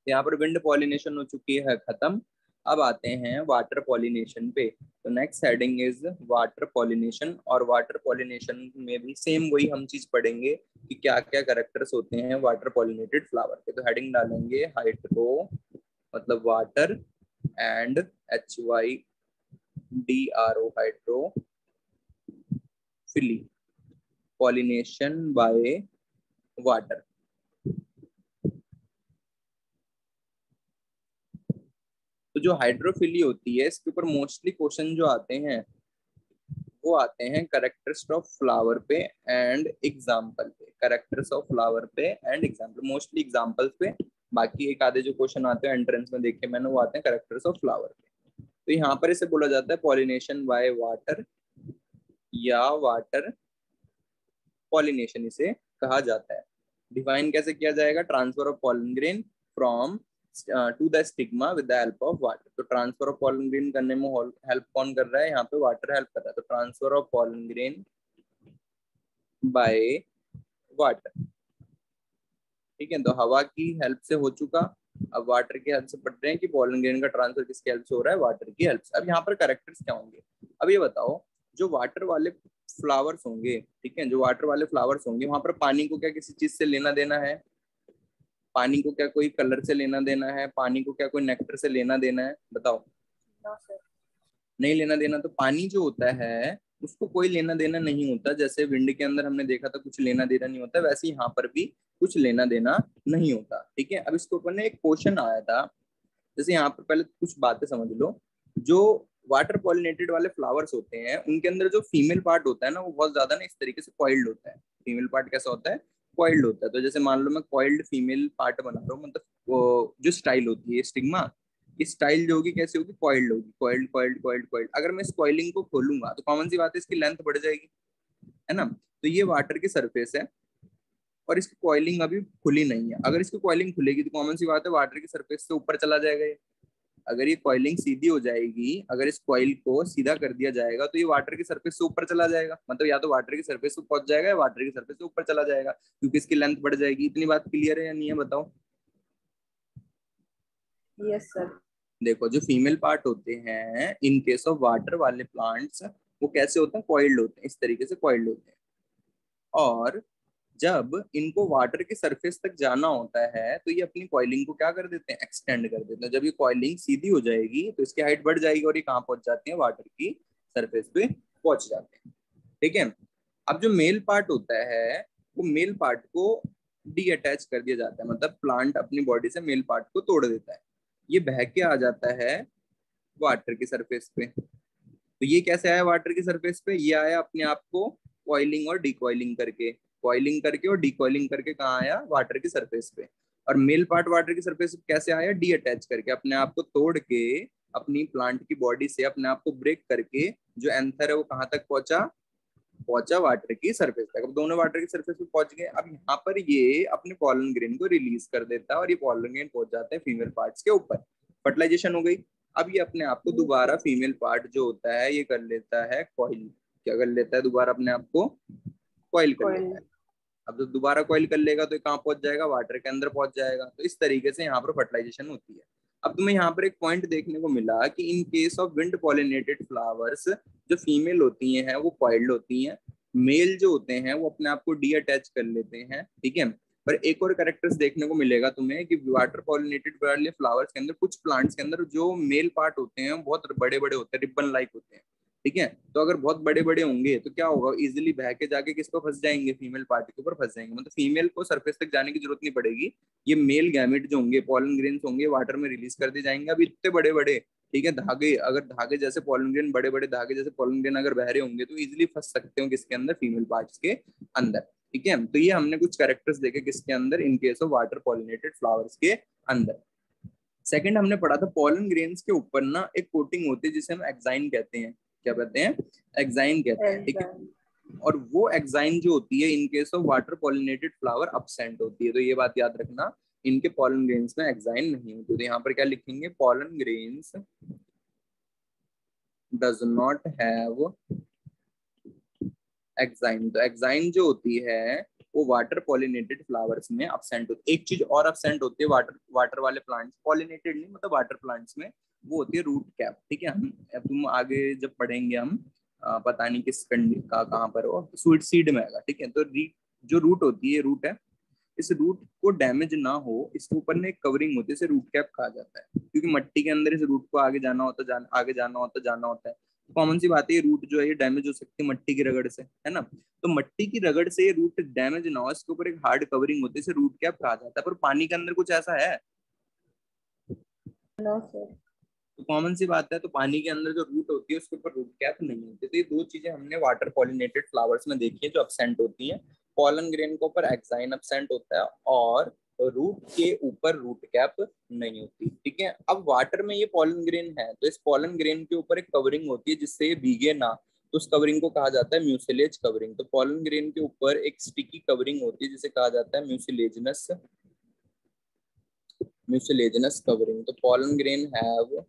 यहाँ पर विंड पॉलिनेशन हो चुकी है खत्म। अब आते हैं वाटर पॉलिनेशन पे। तो next heading is water pollination. और वाटर पॉलिनेशन में भी सेम वही हम चीज पढ़ेंगे कि क्या क्या कैरेक्टर्स होते हैं वाटर पॉलिनेटेड फ्लावर के। तो हेडिंग डालेंगे हाइड्रो मतलब water, and HYDRO hydrophily, pollination by water. तो जो हाइड्रोफिली होती है इसके ऊपर मोस्टली क्वेश्चन जो आते हैं वो आते हैं करेक्टर्स ऑफ फ्लावर पे एंड एग्जाम्पल पे। करेक्टर्स ऑफ फ्लावर पे एंड एग्जाम्पल, मोस्टली एग्जाम्पल्स पे। बाकी एक आधे जो क्वेश्चन आते हैं एंट्रेंस में देखे मैंने वो आते हैं करेक्टर्स ऑफ फ्लावर पे। तो यहाँ पर इसे बोला जाता है पॉलिनेशन बाय वाटर या वाटर पॉलिनेशन इसे कहा जाता है। डिफाइन कैसे किया जाएगा? Transfer of pollen grain from to the stigma with the help of water. तो ट्रांसफर ऑफ पॉलन ग्रेन करने में हेल्प कौन कर रहा है? यहाँ पे वाटर हेल्प कर रहा है। तो transfer of pollen grain by water, ठीक है। तो हवा की हेल्प से हो चुका, अब वाटर की हेल्प से पढ़ रहे हैं कि पॉलन ग्रेन का ट्रांसफर किसकी हेल्प से हो रहा है? वाटर की हेल्प से। अब यहाँ पर करेक्टर्स क्या होंगे? अब ये बताओ, जो वाटर वाले फ्लावर्स होंगे, ठीक है, जो वाटर वाले फ्लावर्स होंगे वहां पर पानी को क्या किसी चीज से लेना देना है? पानी को क्या कोई कलर से लेना देना है? पानी को क्या कोई नेक्टर से लेना देना है? बताओ। नहीं लेना देना। तो पानी जो होता है उसको कोई लेना देना नहीं होता। जैसे विंड के अंदर हमने देखा था कुछ लेना देना नहीं होता, वैसे यहाँ पर भी कुछ लेना देना नहीं होता, ठीक है। अब इसके ऊपर ने एक क्वेश्चन आया था, जैसे यहाँ पर पहले कुछ बातें समझ लो। जो वाटर पॉलिनेटेड वाले फ्लावर्स होते हैं उनके अंदर जो फीमेल पार्ट होता है ना वो बहुत ज्यादा ना इस तरीके से कॉइल्ड होता है। फीमेल पार्ट कैसा होता है? कॉइल्ड होता है। तो जैसे मान लो मैं कॉइल्ड फीमेल पार्ट बना रहा हूँ, मतलब वो जो स्टाइल होती है स्टिग्मा, इस स्टाइल जो होगी कैसे होगी? कॉइल्ड होगी। Coiled coiled coiled coiled. अगर मैं इस कॉइलिंग को खोलूंगा तो कॉमन सी बात है इसकी लेंथ बढ़ जाएगी, है ना। तो ये वाटर की सरफेस है और इसकी कॉइलिंग अभी खुली नहीं है। अगर इसकी कॉइलिंग खुलेगी तो कॉमन सी बात है वाटर की सरफेस से ऊपर चला जाएगा ये। अगर ये कॉइलिंग सीधी हो जाएगी, अगर इस कॉइल को सीधा कर दिया जाएगा तो ये वाटर की सरफेस से ऊपर चला जाएगा। मतलब या तो वाटर की सरफेस से पहुंच जाएगा या वाटर की सरफेस से ऊपर चला जाएगा, क्योंकि इसकी लेंथ बढ़ जाएगी। इतनी बात क्लियर है या नहीं है? बताओ। Yes sir. देखो, जो फीमेल पार्ट होते हैं इन केस ऑफ वाटर वाले प्लांट्स वो कैसे होते हैं? कॉइल्ड होते हैं, इस तरीके से कॉइल्ड होते हैं। और जब इनको वाटर की सरफेस तक जाना होता है तो ये अपनी कॉइलिंग को क्या कर देते हैं? एक्सटेंड कर देते हैं। जब ये कॉइलिंग सीधी हो जाएगी तो इसकी हाइट बढ़ जाएगी और ये कहाँ पहुंच जाते हैं? वाटर की सरफेस पे पहुंच जाते हैं, ठीक है। अब जो मेल पार्ट होता है वो मेल पार्ट को डी अटैच कर दिया जाता है, मतलब प्लांट अपनी बॉडी से मेल पार्ट को तोड़ देता है। ये बह के आ जाता है वाटर की सरफेस पे। तो ये कैसे आया वाटर की सरफेस पे? ये आया अपने आप को कॉइलिंग और डीकॉइलिंग करके, कॉइलिंग करके और डीकॉइलिंग करके कहाँ आया? वाटर की सरफेस पे। और मेल पार्ट वाटर की सरफेस पे कैसे आया? डी अटैच करके, अपने आप को तोड़ के अपनी प्लांट की बॉडी से अपने आप को ब्रेक करके जो एंथर है वो कहाँ तक पहुंचा? पहुंचा वाटर की सरफेस तक। अब दोनों वाटर की सरफेस पे पहुंच गए। अब यहाँ पर ये अपने पॉलन ग्रेन को रिलीज कर देता है और ये पॉलन ग्रेन पहुंच जाते हैं फीमेल पार्ट्स के ऊपर। फर्टिलाइजेशन हो गई। अब ये अपने आप को दोबारा फीमेल पार्ट जो होता है ये कर लेता है कॉइल। क्या कर लेता है? दोबारा अपने आप को कॉइल कर कॉइल। लेता है। अब जब दोबारा कॉइल कर लेगा तो ये कहाँ पहुंच जाएगा? वाटर के अंदर पहुंच जाएगा। तो इस तरीके से यहाँ पर फर्टिलाइजेशन होती है। अब तुम्हें यहाँ पर एक पॉइंट देखने को मिला कि in case of wind pollinated flowers जो फीमेल होती हैं वो कॉइल्ड होती हैं, मेल जो होते हैं वो अपने आप को डी अटैच कर लेते हैं, ठीक है। पर एक और कैरेक्टर्स देखने को मिलेगा तुम्हें कि वाटर पॉलिनेटेड वाले फ्लावर्स के अंदर, कुछ प्लांट्स के अंदर जो मेल पार्ट होते हैं बहुत बड़े बड़े होते हैं, रिबन लाइक होते हैं, ठीक है। तो अगर बहुत बड़े बड़े होंगे तो क्या होगा? इजिली बह के जाके किस पर फंस जाएंगे? फीमेल पार्ट के ऊपर फंस जाएंगे। मतलब फीमेल को सरफेस तक जाने की जरूरत नहीं पड़ेगी। ये मेल गैमेट जो होंगे, पॉलन ग्रेन्स होंगे, वाटर में रिलीज कर दिए जाएंगे। अब इतने बड़े बड़े, ठीक है, धागे, अगर धागे जैसे पॉलन ग्रेन, बड़े बड़े धागे जैसे पॉलन ग्रेन अगर बह रहे होंगे तो इजिली फंस सकते हो किसके अंदर? फीमेल पार्ट्स के अंदर। ठीक है, तो ये हमने कुछ कैरेक्टर्स देखे किसके अंदर, इन case of water pollinated flowers के अंदर। सेकंड हमने पढ़ा था पॉलन ग्रेन्स के ऊपर ना एक कोटिंग होती है जिसे हम एक्साइन कहते हैं। क्या कहते हैं? एक्साइन कहते हैं, ठीक है। और वो एक्साइन जो होती है in case of water pollinated flower absent होती है। तो ये बात याद रखना, इनके पॉलन ग्रेन्स में एक्साइन नहीं होती। तो यहाँ पर क्या लिखेंगे, pollen grains does not have exine. तो एक्साइन जो होती है वो वाटर पॉलिनेटेड फ्लावर्स में अब्सेंट होती है। एक चीज और अब्सेंट होती है वाटर वाटर वाले प्लांट्स, पॉलिनेटेड नहीं मतलब वाटर प्लांट्स में, वो होती है रूट कैप, ठीक है। हम तुम आगे जब पढ़ेंगे हम पता नहीं किस का कहाँ पर हो, स्वीट सीड में आएगा, ठीक है। तो जो रूट होती है, रूट है, इस रूट को डैमेज ना हो इसके ऊपर में एक कवरिंग होती है, इसे रूट कैप कहा जाता है। क्योंकि मट्टी के अंदर इस रूट को आगे जाना होता है, आगे जाना होता है। कॉमन सी बात है, ये रूट जो है ये डैमेज हो सकती है मट्टी की रगड़ से, है ना। तो मट्टी की रगड़ से ये रूट डैमेज ना हो इसके ऊपर एक हार्ड कवरिंग होती है, इसे रूट कैप कहा जाता है। पर पानी के अंदर कुछ ऐसा है? No sir. तो कॉमन सी बात है, तो पानी के अंदर जो रूट होती है उसके ऊपर रूट कैप नहीं होती। तो ये दो चीजें हमने वाटर पॉलिनेटेड फ्लावर्स में देखी है जो अब्सेंट होती है। पॉलन ग्रेन के ऊपर एक्साइन अब्सेंट होता है और रूट के ऊपर रूट कैप नहीं होती, ठीक है। अब वाटर में ये पॉलन ग्रेन है तो इस पॉलन ग्रेन के ऊपर एक कवरिंग होती है जिससे ये भीगे ना, तो उस कवरिंग को कहा जाता है म्यूसिलेज कवरिंग। तो पॉलन ग्रेन के ऊपर एक स्टिकी कवरिंग होती है जिसे कहा जाता है म्यूसिलेजिनस कवरिंग। तो pollen grain have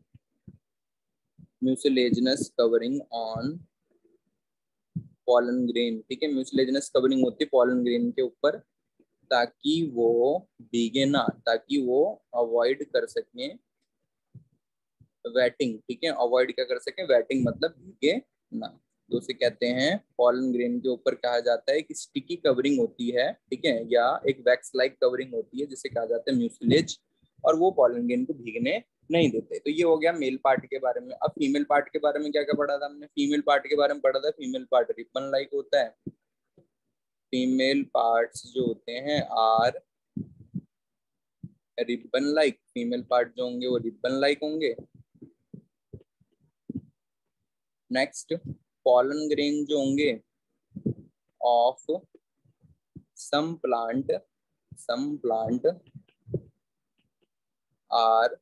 mucilaginous covering on pollen grain, ठीक है। म्यूसिलेजिनस कवरिंग होती है पॉलन ग्रेन के ऊपर ताकि वो भीगे ना, ताकि वो अवॉइड कर सके वेटिंग, ठीक है। अवॉइड क्या कर सके, वेटिंग मतलब भीगे ना। तो उसे कहते हैं पॉलन ग्रेन के ऊपर कहा जाता है कि स्टिकी कवरिंग होती है, ठीक है, या एक वैक्स लाइक कवरिंग होती है जिसे कहा जाता है म्यूसिलेज, और वो पॉलन ग्रेन को भीगने नहीं देते। तो ये हो गया मेल पार्ट के बारे में। अब फीमेल पार्ट के बारे में क्या क्या पढ़ा था हमने? फीमेल पार्ट के बारे में पढ़ा था फीमेल पार्ट रिबन लाइक होता है। फीमेल पार्ट्स जो होते हैं are ribbon like, female part जो होंगे वो रिबन लाइक होंगे। नेक्स्ट, पॉलन ग्रेन जो होंगे of some plant are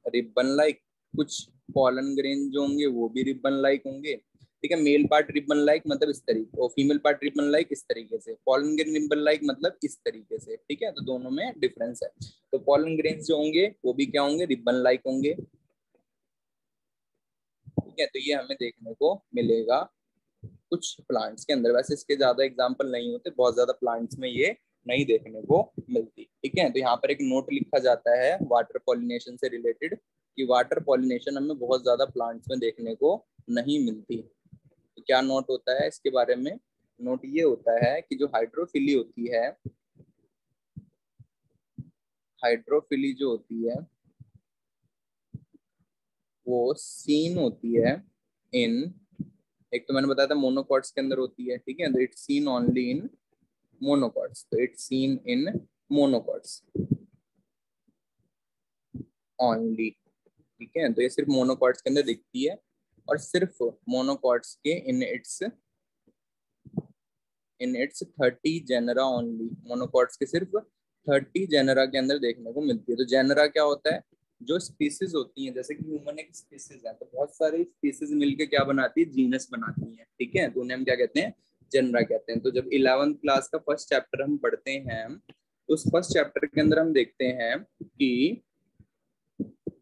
ribbon like, कुछ पॉलन ग्रेन जो होंगे वो भी रिबन लाइक होंगे, ठीक है। मेल पार्ट रिबन लाइक मतलब इस तरीके, और फीमेल पार्ट रिबन लाइक इस तरीके से, पॉलन ग्रेन रिबन लाइक मतलब इस तरीके से, ठीक है। तो दोनों में डिफरेंस है। तो पॉलन ग्रेन जो होंगे वो भी क्या होंगे, रिबन लाइक होंगे, ठीक है। तो ये हमें देखने को मिलेगा कुछ प्लांट्स के अंदर। वैसे इसके ज्यादा एग्जाम्पल नहीं होते, बहुत ज्यादा प्लांट्स में ये नहीं देखने को मिलती, ठीक है। तो यहाँ पर एक नोट लिखा जाता है वाटर पॉलिनेशन से रिलेटेड कि वाटर पॉलिनेशन हमें बहुत ज्यादा प्लांट्स में देखने को नहीं मिलती। तो क्या नोट होता है इसके बारे में? नोट ये होता है कि जो हाइड्रोफिली होती है, हाइड्रोफिली जो होती है वो सीन होती है इन, एक तो मैंने बताया था मोनोकॉट्स के अंदर होती है, ठीक है। तो it's seen only in monocots, तो it's seen in monocots only, ठीक है। तो ये सिर्फ मोनोकॉट्स के अंदर दिखती है और सिर्फ मोनोकॉट्स के in its 30 genera only, monocots के सिर्फ 30 जेनरा के अंदर देखने को मिलती है। तो जेनरा क्या होता है, जो स्पीसीज होती हैं, जैसे कि ह्यूमन एक स्पीसीज है, तो बहुत सारी स्पीसीज मिलके क्या बनाती है, जीनस बनाती हैं, ठीक है। तो उन्हें हम क्या कहते हैं, जेनरा कहते हैं। तो जब 11th क्लास का फर्स्ट चैप्टर हम पढ़ते हैं तो उस फर्स्ट चैप्टर के अंदर हम देखते हैं कि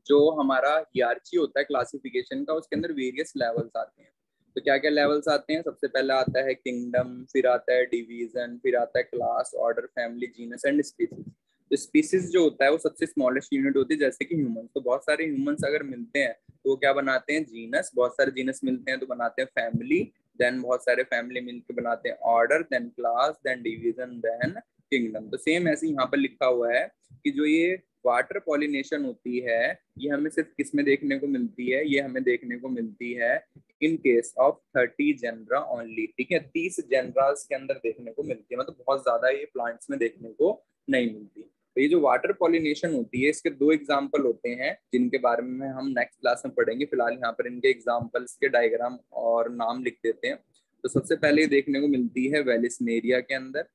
जो हमारा हियरार्ची होता है क्लासिफिकेशन का, उसके अंदर वेरियस लेवल्स आते हैं। तो क्या क्या लेवल्स आते हैं? सबसे पहले आता है किंगडम, फिर आता है डिवीजन, फिर आता है class, order, family, genus and species. तो स्पीसीज जो होता है वो सबसे स्मॉलेस्ट यूनिट होती है, जैसे कि ह्यूमन। तो बहुत सारे ह्यूमंस अगर मिलते हैं तो वो क्या बनाते हैं, जीनस। बहुत सारे जीनस मिलते हैं तो बनाते हैं फैमिली, देन बहुत सारे फैमिली मिलकर बनाते हैं order, then class, then division, then kingdom. तो सेम ऐसे यहाँ पर लिखा हुआ है कि जो ये वाटर पॉलिनेशन होती है ये हमें सिर्फ किस में देखने को मिलती है, ये हमें देखने को मिलती है in case of 30 genera only, ठीक है। 30 जेनरास के अंदर देखने को मिलती है, मतलब बहुत ज्यादा ये प्लांट्स में देखने को नहीं मिलती। तो ये जो वाटर पॉलिनेशन होती है इसके दो एग्जाम्पल होते हैं जिनके बारे में हम नेक्स्ट क्लास में पढ़ेंगे। फिलहाल यहाँ पर इनके एग्जाम्पल्स के डायग्राम और नाम लिख देते हैं। तो सबसे पहले देखने को मिलती है वेलिस्नेरिया के अंदर,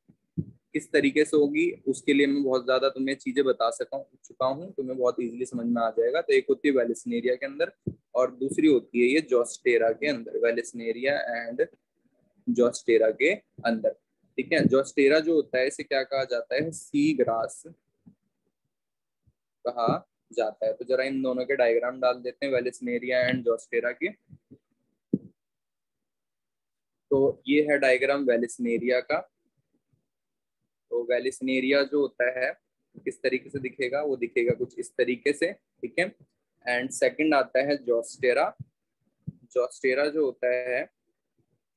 किस तरीके से होगी उसके लिए मैं बहुत ज्यादा तुम्हें चीजें बता चुका हूँ, तुम्हें बहुत इजीली समझ में आ जाएगा। तो एक होती है वेलिस्नेरिया के अंदर और दूसरी होती है ये जोस्टेरा के अंदर, वेलिस्नेरिया एंड जोस्टेरा के अंदर। ठीक है, जोस्टेरा जो होता है इसे क्या कहा जाता है, सी ग्रास कहा जाता है। तो जरा इन दोनों के डायग्राम डाल देते हैं, वेलिस्नेरिया एंड जोस्टेरा के। तो ये है डायग्राम वेलिस्नेरिया का। तो वेलिस्नेरिया जो होता है किस तरीके से दिखेगा, वो दिखेगा कुछ इस तरीके से। ठीक है, एंड सेकंड आता है जोस्टेरा। जोस्टेरा जो होता है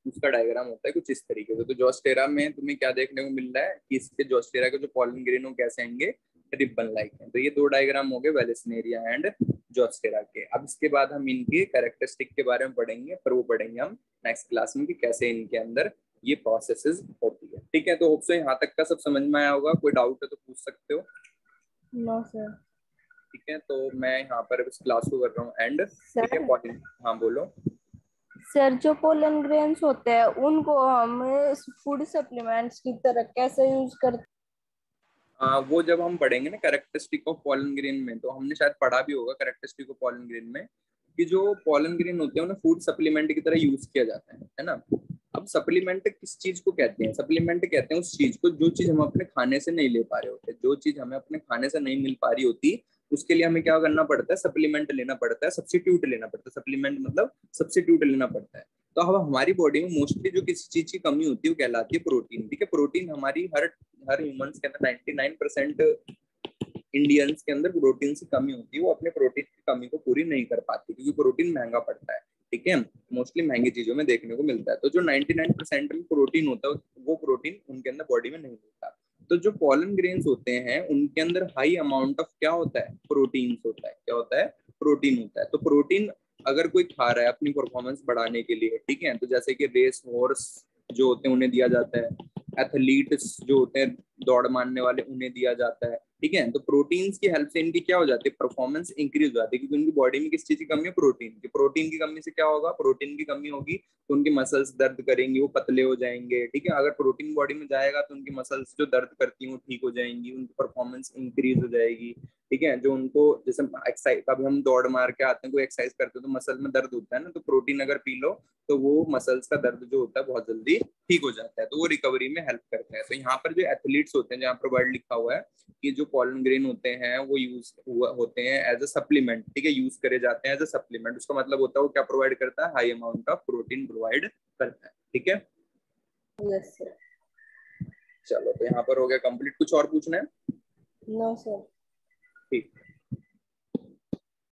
उसका डायग्राम होता है कुछ इस तरीके से। तो जोस्टेरा में तुम्हें क्या देखने को मिल रहा है कि इसके जोस्टेरा के जो पॉलन ग्रेन हो कैसे आएंगे, रिबन लाइक है। तो ये दो डायग्राम हो गए वेलिस्नेरिया एंड जोस्टेरा के। अब इसके बाद हम इनके कैरेक्टरिस्टिक के बारे में पढ़ेंगे, पर वो पढ़ेंगे हम नेक्स्ट क्लास में कि कैसे इनके अंदर ये प्रोसेसेस होती है। ठीक है, तो होप सो यहाँ तक का सब समझ में आया होगा। कोई डाउट है तो पूछ सकते हो। No sir. ठीक है, तो मैं यहाँ पर इस क्लास को कर रहा हूँ एंड। ठीक है, सर, हाँ बोलो। सर जो पोलन ग्रेन्स होते हैं उनको हम फूड सप्लीमेंट्स की तरह कैसे यूज करते वो जब हम पढ़ेंगे ना कैरेक्टरिस्टिक ऑफ पॉलन ग्रेन में, तो हमने शायद पढ़ा भी होगा कैरेक्टरिस्टिक ऑफ पॉलन ग्रेन में कि जो पॉलन ग्रेन होते हैं उन्हें फूड सप्लीमेंट की तरह यूज किया जाता है ना। अब सप्लीमेंट किस चीज को कहते हैं, सप्लीमेंट कहते हैं उस चीज को जो चीज हम अपने खाने से नहीं ले पा रहे होते, जो चीज हमें अपने खाने से नहीं मिल पा रही होती, उसके लिए हमें क्या करना पड़ता है, सप्लीमेंट लेना पड़ता है, सब्स्टिट्यूट लेना पड़ता है। सप्लीमेंट मतलब सब्स्टिट्यूट लेना पड़ता है। तो अब हमारी बॉडी में मोस्टली जो किसी चीज की कमी होती है वो कहलाती है प्रोटीन। ठीक है, प्रोटीन हमारी हर ह्यूमंस के अंदर 99% इंडियंस के अंदर प्रोटीन की कमी होती है, वो अपने प्रोटीन की कमी को पूरी नहीं कर पाती क्योंकि प्रोटीन महंगा पड़ता है। ठीक है, मोस्टली महंगी चीजों में देखने को मिलता है। तो जो 99% में प्रोटीन होता है वो प्रोटीन उनके अंदर बॉडी में नहीं होता। तो जो पॉलन ग्रेन्स होते हैं उनके अंदर हाई अमाउंट ऑफ क्या होता है, प्रोटीन होता है। क्या होता है, प्रोटीन होता है। तो प्रोटीन अगर कोई खा रहा है अपनी परफॉर्मेंस बढ़ाने के लिए, ठीक है, तो जैसे कि रेस हॉर्स जो होते हैं उन्हें दिया जाता है, एथलीट्स जो होते हैं दौड़ मारने वाले उन्हें दिया जाता है। ठीक है, तो प्रोटीन्स की हेल्प से इनकी क्या हो जाती है, परफॉर्मेंस इंक्रीज हो जाती है क्योंकि उनकी बॉडी में किस चीज की कमी है, प्रोटीन की। प्रोटीन की कमी से क्या होगा, प्रोटीन की कमी होगी तो उनकी मसल्स दर्द करेंगी, वो पतले हो जाएंगे। ठीक है, अगर प्रोटीन बॉडी में जाएगा तो उनकी मसल्स जो दर्द करती हैं वो ठीक हो जाएंगी, उनकी परफॉर्मेंस इंक्रीज हो जाएगी। ठीक है, जो उनको जैसे एक्सरसाइज, कभी हम दौड़ मार के आते हैं कोई एक्सरसाइज करते हैं तो मसल में दर्द होता है ना, तो प्रोटीन अगर पी लो तो वो मसल्स का दर्द जो होता है बहुत जल्दी ठीक हो जाता है, तो वो रिकवरी में हेल्प करते हैं। तो यहाँ पर जो एथलीट्स होते हैं, जहाँ पर वर्ड लिखा हुआ है कि जो पॉलन ग्रेन होते हैं वो यूज होते हैं एज अ सप्लीमेंट। ठीक है, यूज करे जाते हैं एज अ सप्लीमेंट। उसका मतलब होता है वो क्या प्रोवाइड करता है, high amount of protein provide करता है। ठीक है, यस सर। चलो तो यहाँ पर हो गया कंप्लीट। कुछ और पूछना है? No sir. ठीक।